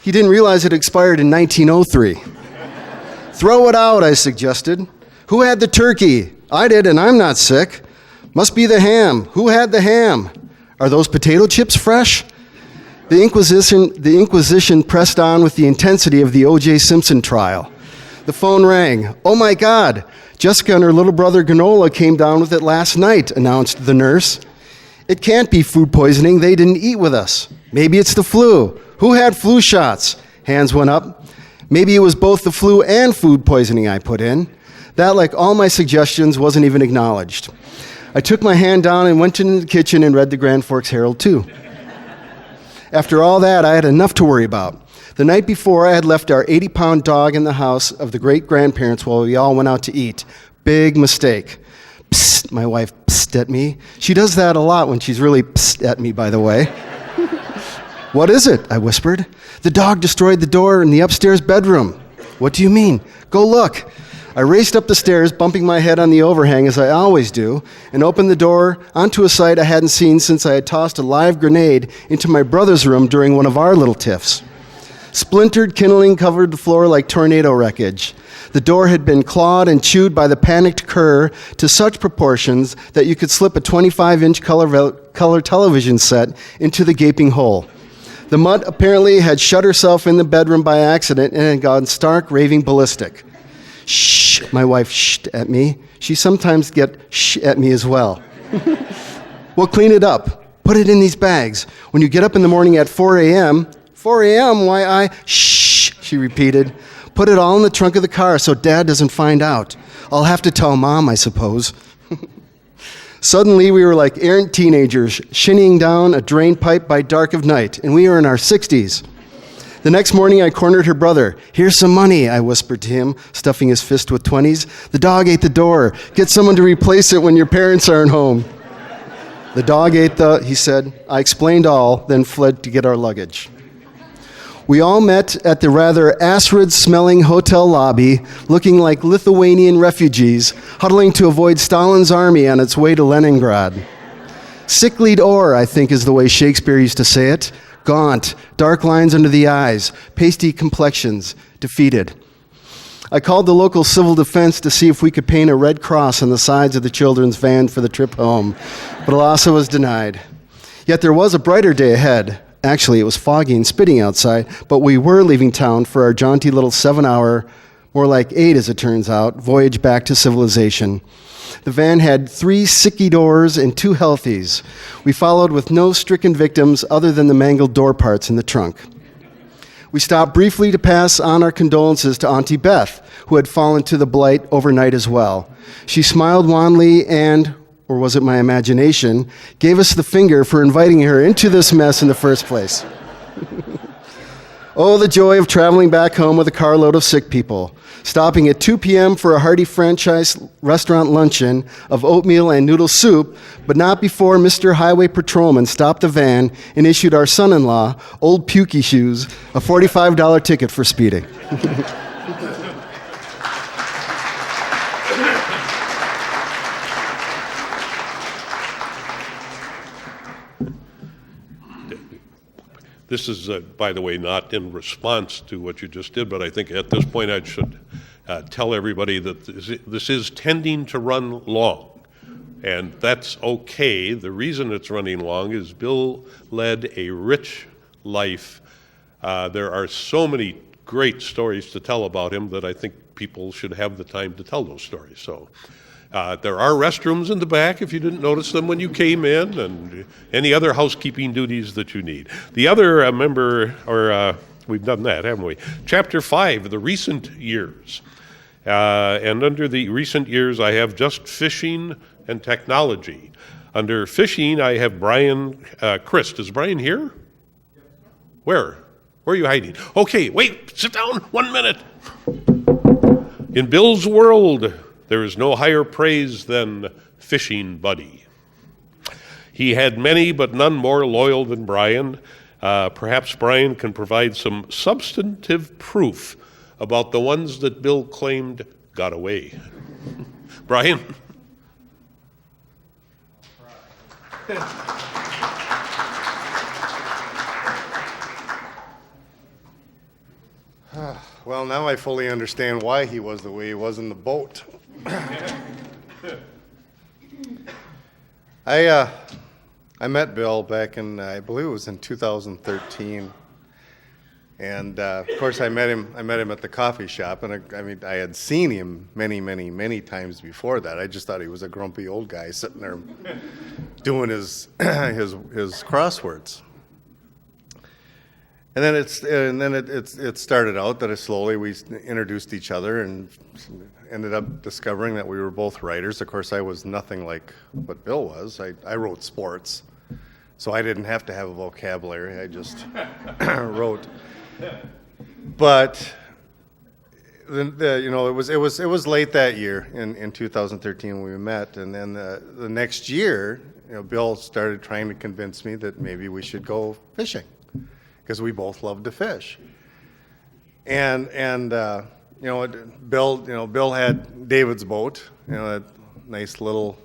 He didn't realize it expired in 1903. "Throw it out," I suggested. "Who had the turkey?" "I did, and I'm not sick." "Must be the ham." "Who had the ham?" "Are those potato chips fresh?" The Inquisition pressed on with the intensity of the O.J. Simpson trial. The phone rang. "Oh my God, Jessica and her little brother Ganola came down with it last night," announced the nurse. "It can't be food poisoning. They didn't eat with us." "Maybe it's the flu." "Who had flu shots?" Hands went up. "Maybe it was both the flu and food poisoning," I put in. That, like all my suggestions, wasn't even acknowledged. I took my hand down and went into the kitchen and read the Grand Forks Herald too. After all that, I had enough to worry about. The night before, I had left our 80-pound dog in the house of the great-grandparents while we all went out to eat. Big mistake. Psst, my wife psst at me. She does that a lot when she's really psst at me, by the way. What is it? I whispered. The dog destroyed the door in the upstairs bedroom. What do you mean? Go look. I raced up the stairs, bumping my head on the overhang as I always do, and opened the door onto a sight I hadn't seen since I had tossed a live grenade into my brother's room during one of our little tiffs. Splintered kindling covered the floor like tornado wreckage. The door had been clawed and chewed by the panicked cur to such proportions that you could slip a 25-inch color television set into the gaping hole. The mutt apparently had shut herself in the bedroom by accident and had gone stark raving ballistic. Shh, my wife shhed at me. She sometimes get shh at me as well. Well, clean it up. Put it in these bags. When you get up in the morning at 4 a.m., 4 a.m., why shh, she repeated. Put it all in the trunk of the car so Dad doesn't find out. I'll have to tell Mom, I suppose. Suddenly, we were like errant teenagers, shinnying down a drain pipe by dark of night, and we were in our 60s. The next morning, I cornered her brother. Here's some money, I whispered to him, stuffing his fist with 20s. The dog ate the door. Get someone to replace it when your parents aren't home. The dog ate he said. I explained all, then fled to get our luggage. We all met at the rather acrid-smelling hotel lobby, looking like Lithuanian refugees, huddling to avoid Stalin's army on its way to Leningrad. Sicklied ore, I think is the way Shakespeare used to say it. Gaunt, dark lines under the eyes, pasty complexions, defeated. I called the local civil defense to see if we could paint a red cross on the sides of the children's van for the trip home, but alas, I was denied. Yet there was a brighter day ahead. Actually, it was foggy and spitting outside, but we were leaving town for our jaunty little 7-hour, more like 8 as it turns out, voyage back to civilization. The van had 3 sicky doors and 2 healthies. We followed with no stricken victims other than the mangled door parts in the trunk. We stopped briefly to pass on our condolences to Auntie Beth, who had fallen to the blight overnight as well. She smiled wanly and, or was it my imagination, gave us the finger for inviting her into this mess in the first place. Oh, the joy of traveling back home with a carload of sick people, stopping at 2 p.m. for a hearty franchise restaurant luncheon of oatmeal and noodle soup, but not before Mr. Highway Patrolman stopped the van and issued our son-in-law, Old Pukey Shoes, a $45 ticket for speeding. This is, by the way, not in response to what you just did, but I think at this point I should tell everybody that this is tending to run long, and that's okay. The reason it's running long is Bill led a rich life. There are so many great stories to tell about him that I think people should have the time to tell those stories. So there are restrooms in the back if you didn't notice them when you came in, and any other housekeeping duties that you need. The other we've done that, haven't we? Chapter 5, the recent years. And under the recent years, I have just fishing and technology. Under fishing, I have Brian Christ. Is Brian here? Where? Where are you hiding? Okay, wait, sit down 1 minute. In Bill's world, there is no higher praise than fishing buddy. He had many, but none more loyal than Brian. Perhaps Brian can provide some substantive proof about the ones that Bill claimed got away. Brian? Well, now I fully understand why he was the way he was in the boat. I met Bill back in, I believe it was in 2013, and of course I met him at the coffee shop, and I had seen him many times before that. I just thought he was a grumpy old guy sitting there doing his crosswords. And then it started out that slowly we introduced each other, and ended up discovering that we were both writers. Of course, I was nothing like what Bill was. I wrote sports, so I didn't have to have a vocabulary. I just wrote. But it was late that year in 2013 when we met, and then the next year, Bill started trying to convince me that maybe we should go fishing because we both loved to fish. And Bill had David's boat, that nice little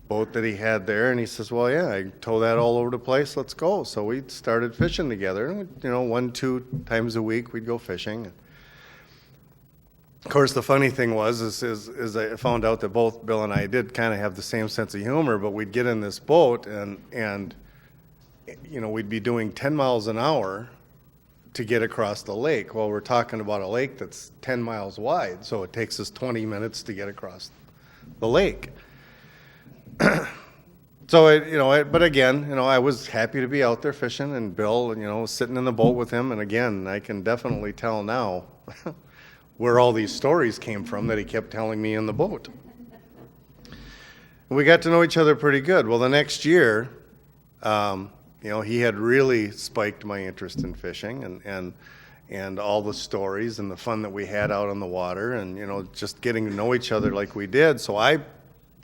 boat that he had there, and he says, well, yeah, I tow that all over the place, let's go. So we started fishing together, and 1-2 times a week we'd go fishing. Of course, the funny thing is I found out that both Bill and I did kind of have the same sense of humor, but we'd get in this boat and we'd be doing 10 miles an hour to get across the lake. Well, we're talking about a lake that's 10 miles wide, so it takes us 20 minutes to get across the lake. But again, I was happy to be out there fishing, and Bill, was sitting in the boat with him, and again, I can definitely tell now where all these stories came from that he kept telling me in the boat. We got to know each other pretty good. Well, the next year, he had really spiked my interest in fishing and all the stories and the fun that we had out on the water and, just getting to know each other like we did. So I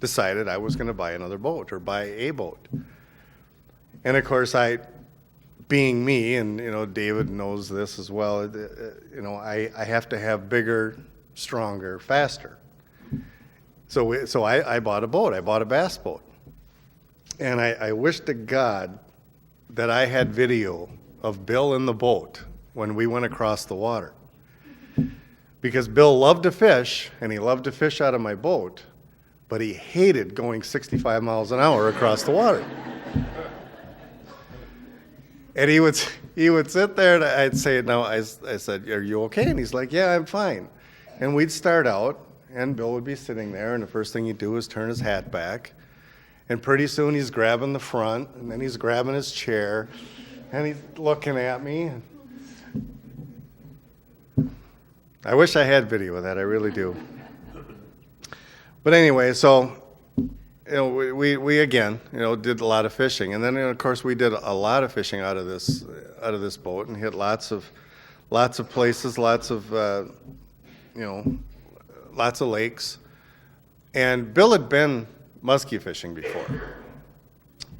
decided I was going to buy another boat or buy a boat. And of course, being me, and David knows this as well, I have to have bigger, stronger, faster. So I bought a boat. I bought a bass boat. And I wish to God that I had video of Bill in the boat when we went across the water. Because Bill loved to fish, and he loved to fish out of my boat, but he hated going 65 miles an hour across the water. And he would sit there, and I'd say, no, I said, are you okay? And he's like, yeah, I'm fine. And we'd start out, and Bill would be sitting there, and the first thing he'd do is turn his hat back. And pretty soon he's grabbing the front, and then he's grabbing his chair, and he's looking at me. I wish I had video of that, I really do. But anyway, so we again, did a lot of fishing, and then of course we did a lot of fishing out of this boat and hit lots of places, lots of lakes. And Bill had been muskie fishing before,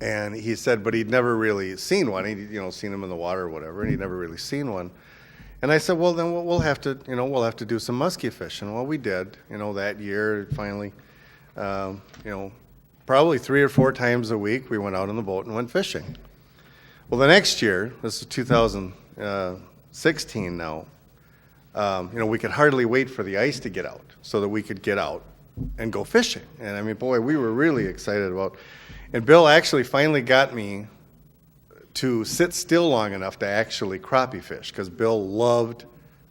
and he said, but he'd never really seen one. He'd seen them in the water or whatever, and he'd never really seen one. And I said, well, then we'll have to do some muskie fishing. Well, we did, that year finally. Probably 3 or 4 times a week, we went out on the boat and went fishing. Well, the next year, this is 2016 now, we could hardly wait for the ice to get out so that we could get out and go fishing. And I mean, boy, we were really excited about it. And Bill actually finally got me to sit still long enough to actually crappie fish, because Bill loved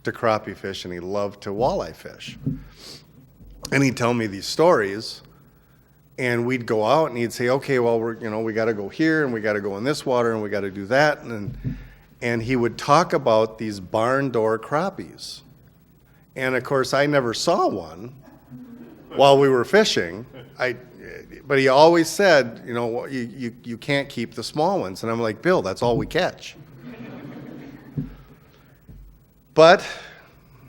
to crappie fish and he loved to walleye fish. And he'd tell me these stories, and we'd go out and he'd say, okay, well, we got to go here, and we got to go in this water, and we got to do that. And he would talk about these barn door crappies. And of course, I never saw one while we were fishing. But he always said, you can't keep the small ones. And I'm like, Bill, that's all we catch. But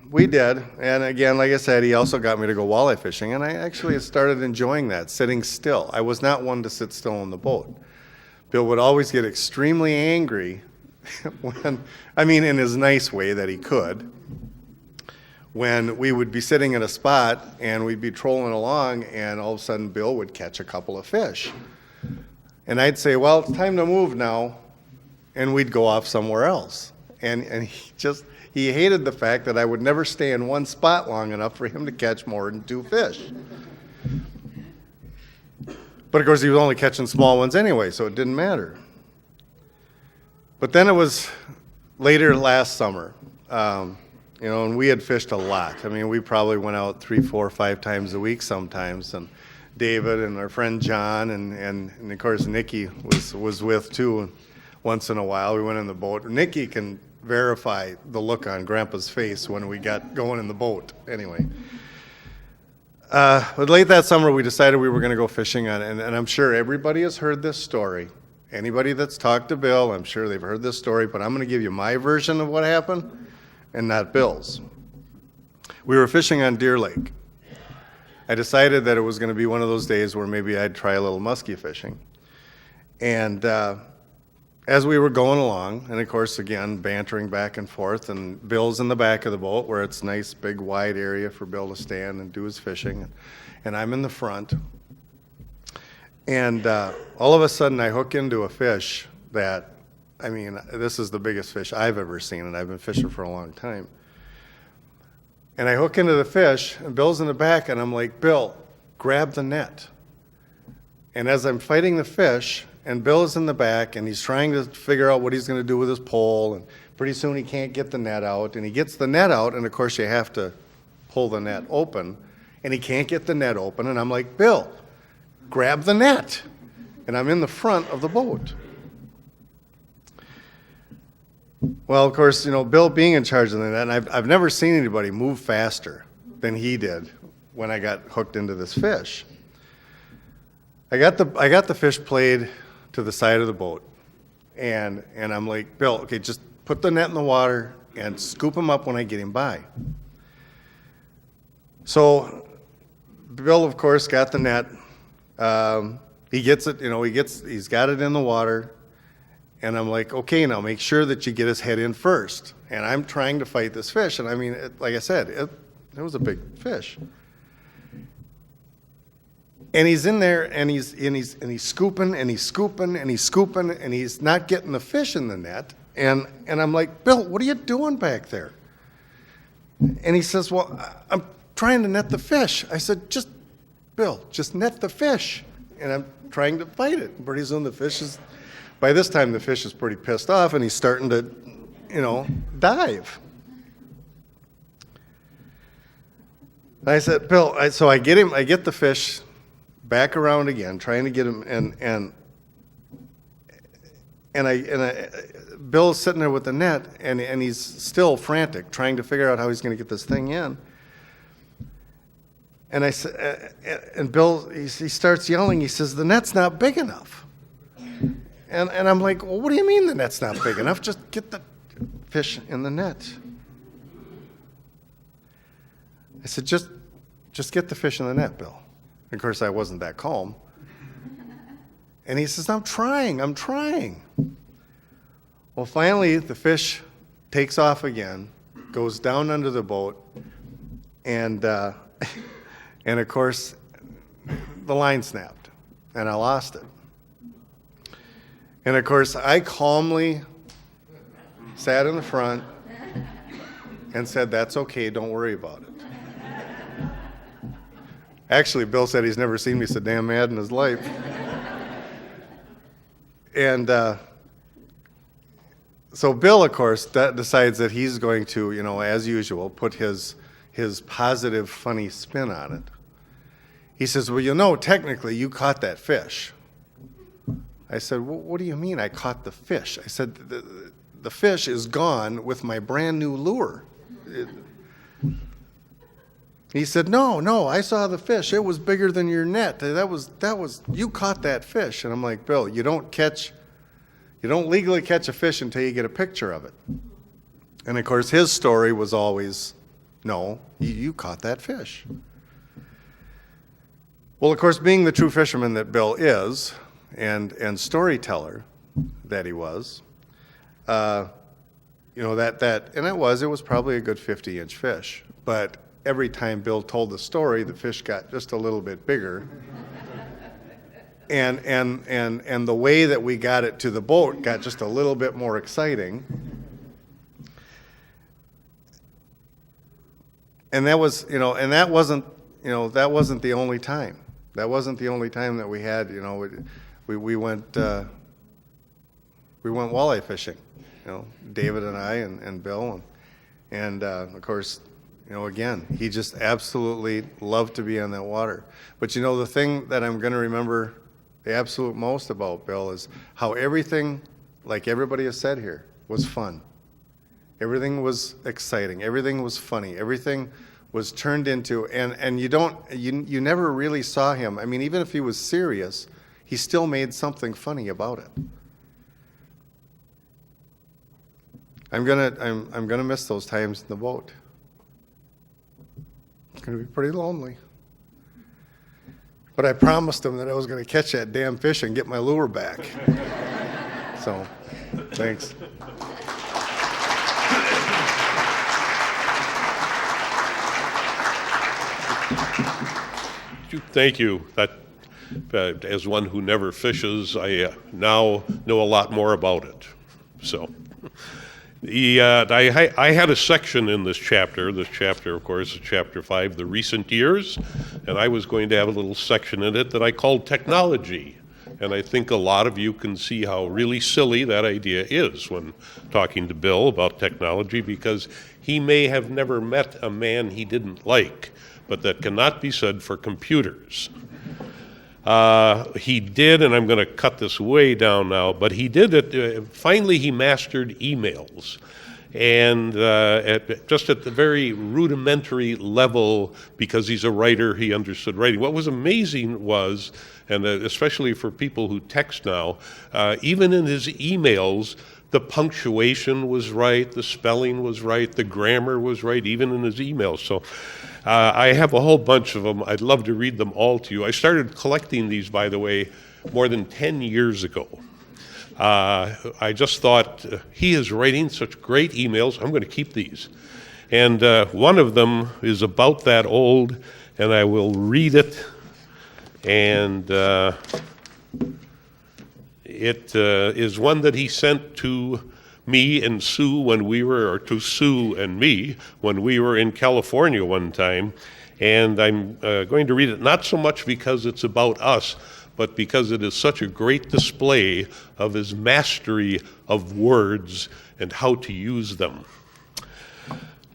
we did. And again, like I said, he also got me to go walleye fishing. And I actually started enjoying that, sitting still. I was not one to sit still on the boat. Bill would always get extremely angry in his nice way that he could, when we would be sitting in a spot and we'd be trolling along, and all of a sudden Bill would catch a couple of fish. And I'd say, well, it's time to move now. And we'd go off somewhere else. And he hated the fact that I would never stay in one spot long enough for him to catch more than 2 fish. But of course, he was only catching small ones anyway, so it didn't matter. But then it was later last summer, and we had fished a lot. I mean, we probably went out 3, 4, 5 times a week sometimes. And David and our friend John and of course Nikki was with too. Once in a while, we went in the boat. Nikki can verify the look on Grandpa's face when we got going in the boat. Anyway, But late that summer, we decided we were going to go fishing on it, and I'm sure everybody has heard this story. Anybody that's talked to Bill, I'm sure they've heard this story, but I'm going to give you my version of what happened and not Bill's. We were fishing on Deer Lake. I decided that it was going to be one of those days where maybe I'd try a little muskie fishing. And as we were going along, and of course, again, bantering back and forth, and Bill's in the back of the boat where it's a nice, big, wide area for Bill to stand and do his fishing, and I'm in the front. And all of a sudden, I hook into a fish that, I mean, this is the biggest fish I've ever seen, and I've been fishing for a long time. And I hook into the fish, and Bill's in the back, and I'm like, Bill, grab the net. And as I'm fighting the fish, and Bill is in the back, and he's trying to figure out what he's going to do with his pole, and pretty soon he can't get the net out, and he gets the net out, and of course you have to pull the net open, and he can't get the net open, and I'm like, Bill, grab the net. And I'm in the front of the boat. Well, of course, you know, Bill being in charge of the net, and I've never seen anybody move faster than he did when I got hooked into this fish. I got the fish played to the side of the boat, and I'm like, Bill, okay, just put the net in the water and scoop him up when I get him by. So Bill, of course, got the net. He gets it, you know, he's got it in the water. And I'm like, okay, now make sure that you get his head in first. And I'm trying to fight this fish. And I mean, like I said, it was a big fish. And he's in there, and he's scooping, and he's scooping, and he's scooping, and he's not getting the fish in the net. And I'm like, Bill, what are you doing back there? And he says, well, I'm trying to net the fish. I said, Bill, just net the fish. And I'm trying to fight it. Pretty soon the fish is... By this time, the fish is pretty pissed off, and he's starting to, you know, dive. And I said, Bill, so I get the fish back around again, trying to get him, and Bill's sitting there with the net, and he's still frantic, trying to figure out how he's going to get this thing in. And I said, and Bill, he starts yelling. He says, the net's not big enough. And I'm like, well, what do you mean the net's not big enough? Just get the fish in the net. I said, just get the fish in the net, Bill. Of course, I wasn't that calm. And he says, I'm trying. Well, finally, the fish takes off again, goes down under the boat, and of course, the line snapped, and I lost it. And of course, I calmly sat in the front and said, that's okay, don't worry about it. Actually, Bill said he's never seen me so damn mad in his life. And so Bill, of course, decides that he's going to, you know, as usual, put his positive, funny spin on it. He says, well, you know, technically you caught that fish. I said, well, what do you mean I caught the fish? I said, the fish is gone with my brand new lure. He said, no, I saw the fish. It was bigger than your net. That was, you caught that fish. And I'm like, Bill, you don't legally catch a fish until you get a picture of it. And of course, his story was always, no, you caught that fish. Well, of course, being the true fisherman that Bill is, and storyteller that he was, you know, and it was probably a good 50-inch fish. But every time Bill told the story, the fish got just a little bit bigger. And the way that we got it to the boat got just a little bit more exciting. And that was, you know, and that wasn't the only time. That wasn't the only time that we had, you know, we went walleye fishing, you know, David and I and Bill, and of course, you know, again, he just absolutely loved to be on that water. But you know, the thing that I'm going to remember the absolute most about Bill is how everything, like everybody has said here, was fun. Everything was exciting. Everything was funny. Everything was turned into, and you never really saw him. I mean, even if he was serious, he still made something funny about it. I'm gonna miss those times in the boat. It's gonna be pretty lonely. But I promised him that I was gonna catch that damn fish and get my lure back. So, thanks. Thank you. That, as one who never fishes, I now know a lot more about it. So, I had a section in this chapter. This chapter, of course, is chapter 5, the recent years, and I was going to have a little section in it that I called technology. And I think a lot of you can see how really silly that idea is when talking to Bill about technology, because he may have never met a man he didn't like, but that cannot be said for computers. He did, and I'm going to cut this way down now, but he did it, finally he mastered emails. And just at the very rudimentary level, because he's a writer, he understood writing. What was amazing was, and especially for people who text now, even in his emails, the punctuation was right, the spelling was right, the grammar was right, even in his emails. So I have a whole bunch of them. I'd love to read them all to you. I started collecting these, by the way, more than 10 years ago. I just thought, he is writing such great emails, I'm going to keep these. And one of them is about that old, and I will read it. And it is one that he sent to me and Sue when we were, or to Sue and me when we were in California one time. And I'm going to read it not so much because it's about us, but because it is such a great display of his mastery of words and how to use them.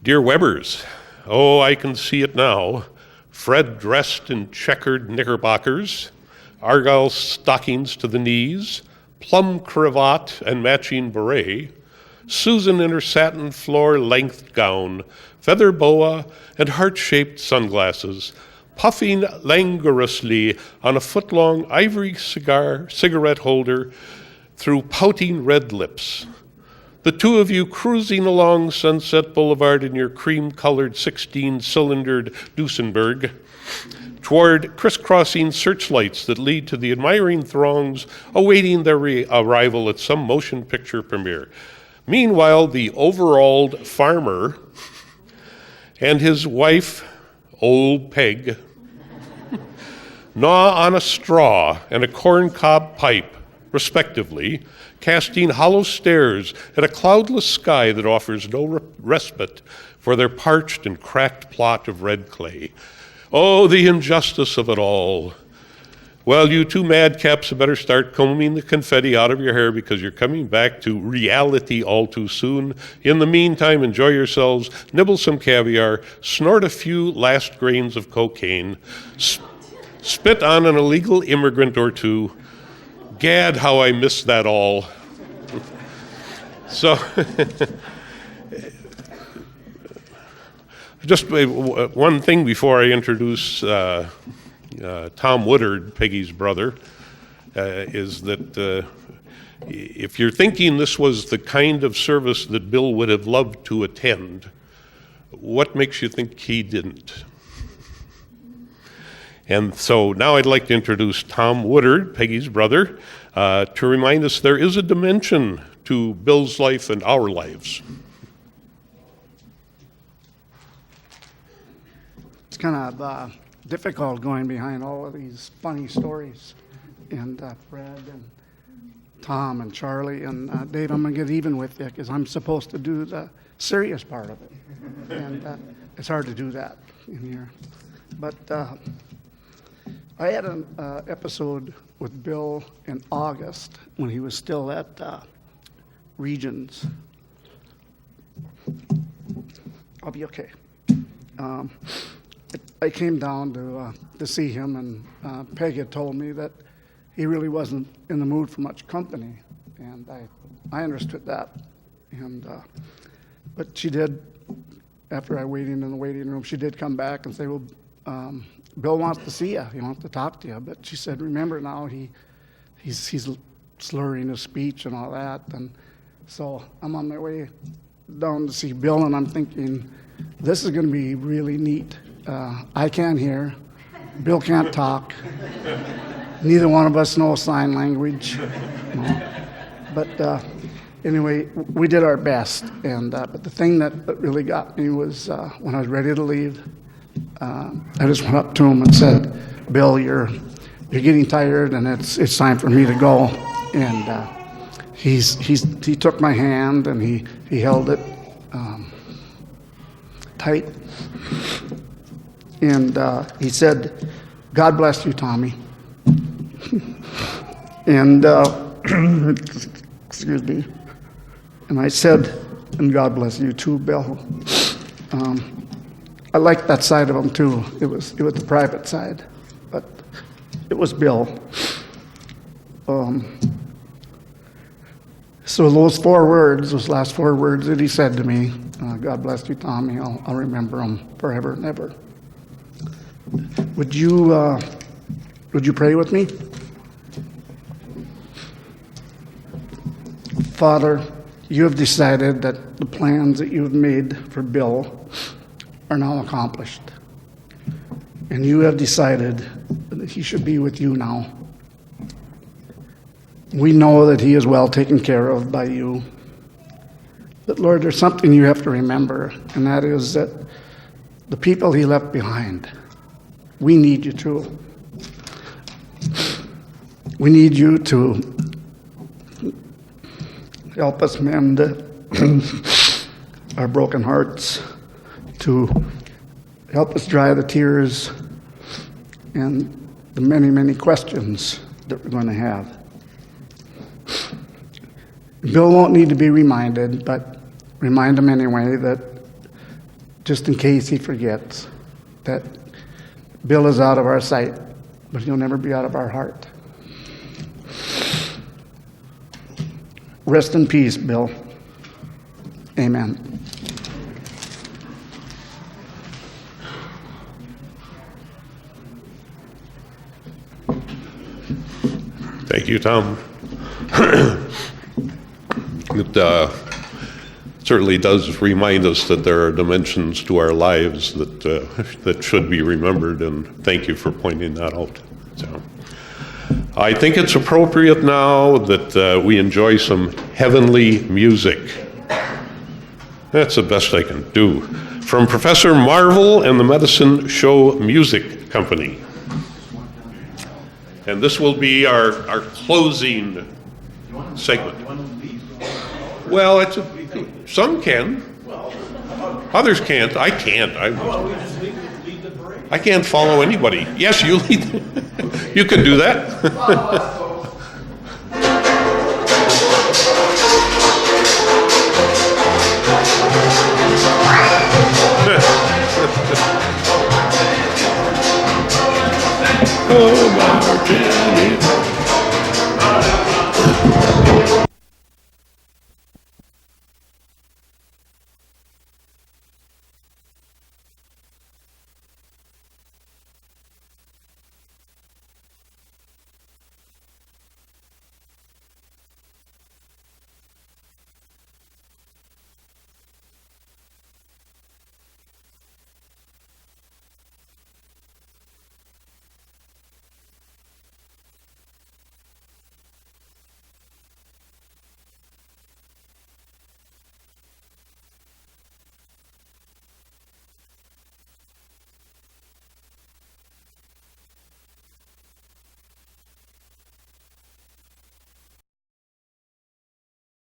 Dear Webbers, oh, I can see it now. Fred dressed in checkered knickerbockers, argyle stockings to the knees, plum cravat and matching beret, Susan in her satin floor-length gown, feather boa, and heart-shaped sunglasses, puffing languorously on a foot-long ivory cigarette holder through pouting red lips. The two of you cruising along Sunset Boulevard in your cream-colored 16-cylindered Duesenberg toward crisscrossing searchlights that lead to the admiring throngs awaiting their arrival at some motion picture premiere. Meanwhile, the overalled farmer and his wife, Old Peg, gnaw on a straw and a corncob pipe, respectively, casting hollow stares at a cloudless sky that offers no respite for their parched and cracked plot of red clay. Oh, the injustice of it all. Well, you two madcaps had better start combing the confetti out of your hair because you're coming back to reality all too soon. In the meantime, enjoy yourselves, nibble some caviar, snort a few last grains of cocaine, spit on an illegal immigrant or two. Gad, how I miss that all. So, just one thing before I introduce Tom Woodard, Peggy's brother, is that if you're thinking this was the kind of service that Bill would have loved to attend, what makes you think he didn't? And so now I'd like to introduce Tom Woodard, Peggy's brother, to remind us there is a dimension to Bill's life and our lives. It's kind of difficult going behind all of these funny stories. And Fred and Tom and Charlie and Dave, I'm going to get even with you because I'm supposed to do the serious part of it. And it's hard to do that in here. But I had an episode with Bill in August when he was still at Regions. I'll be okay. I came down to see him, and Peg had told me that he really wasn't in the mood for much company, and I understood that. And but she did after I waited in the waiting room, she did come back and say, well, Bill wants to see you. He wants to talk to you. But she said, remember now, he's slurring his speech and all that. And so I'm on my way down to see Bill, and I'm thinking, this is going to be really neat. I can't hear. Bill can't talk. Neither one of us know sign language. No. But anyway, we did our best. And but the thing that really got me was when I was ready to leave, I just went up to him and said, Bill, you're getting tired, and it's time for me to go. And he took my hand, and he held it tight. And he said, God bless you, Tommy. And excuse me. And I said, and God bless you too, Bill. I liked that side of him too. It was the private side, but it was Bill. So those last 4 words that he said to me, God bless you, Tommy, I'll remember them forever and ever. Would you pray with me? Father, you have decided that the plans that you have made for Bill are now accomplished. And you have decided that he should be with you now. We know that he is well taken care of by you. But Lord, there's something you have to remember, and that is that the people he left behind, we need you too. We need you to help us mend our broken hearts, to help us dry the tears and the many, many questions that we're going to have. Bill won't need to be reminded, but remind him anyway that just in case he forgets, that Bill is out of our sight, but he'll never be out of our heart. Rest in peace, Bill. Amen. Thank you, Tom. It certainly does remind us that there are dimensions to our lives that should be remembered, and thank you for pointing that out. So, I think it's appropriate now that we enjoy some heavenly music. That's the best I can do. From Professor Marvel and the Medicine Show Music Company. And this will be our closing segment. Well, some can. Others can't. I can't. I can't follow anybody. Yes, you lead. You can do that. Oh, Martin.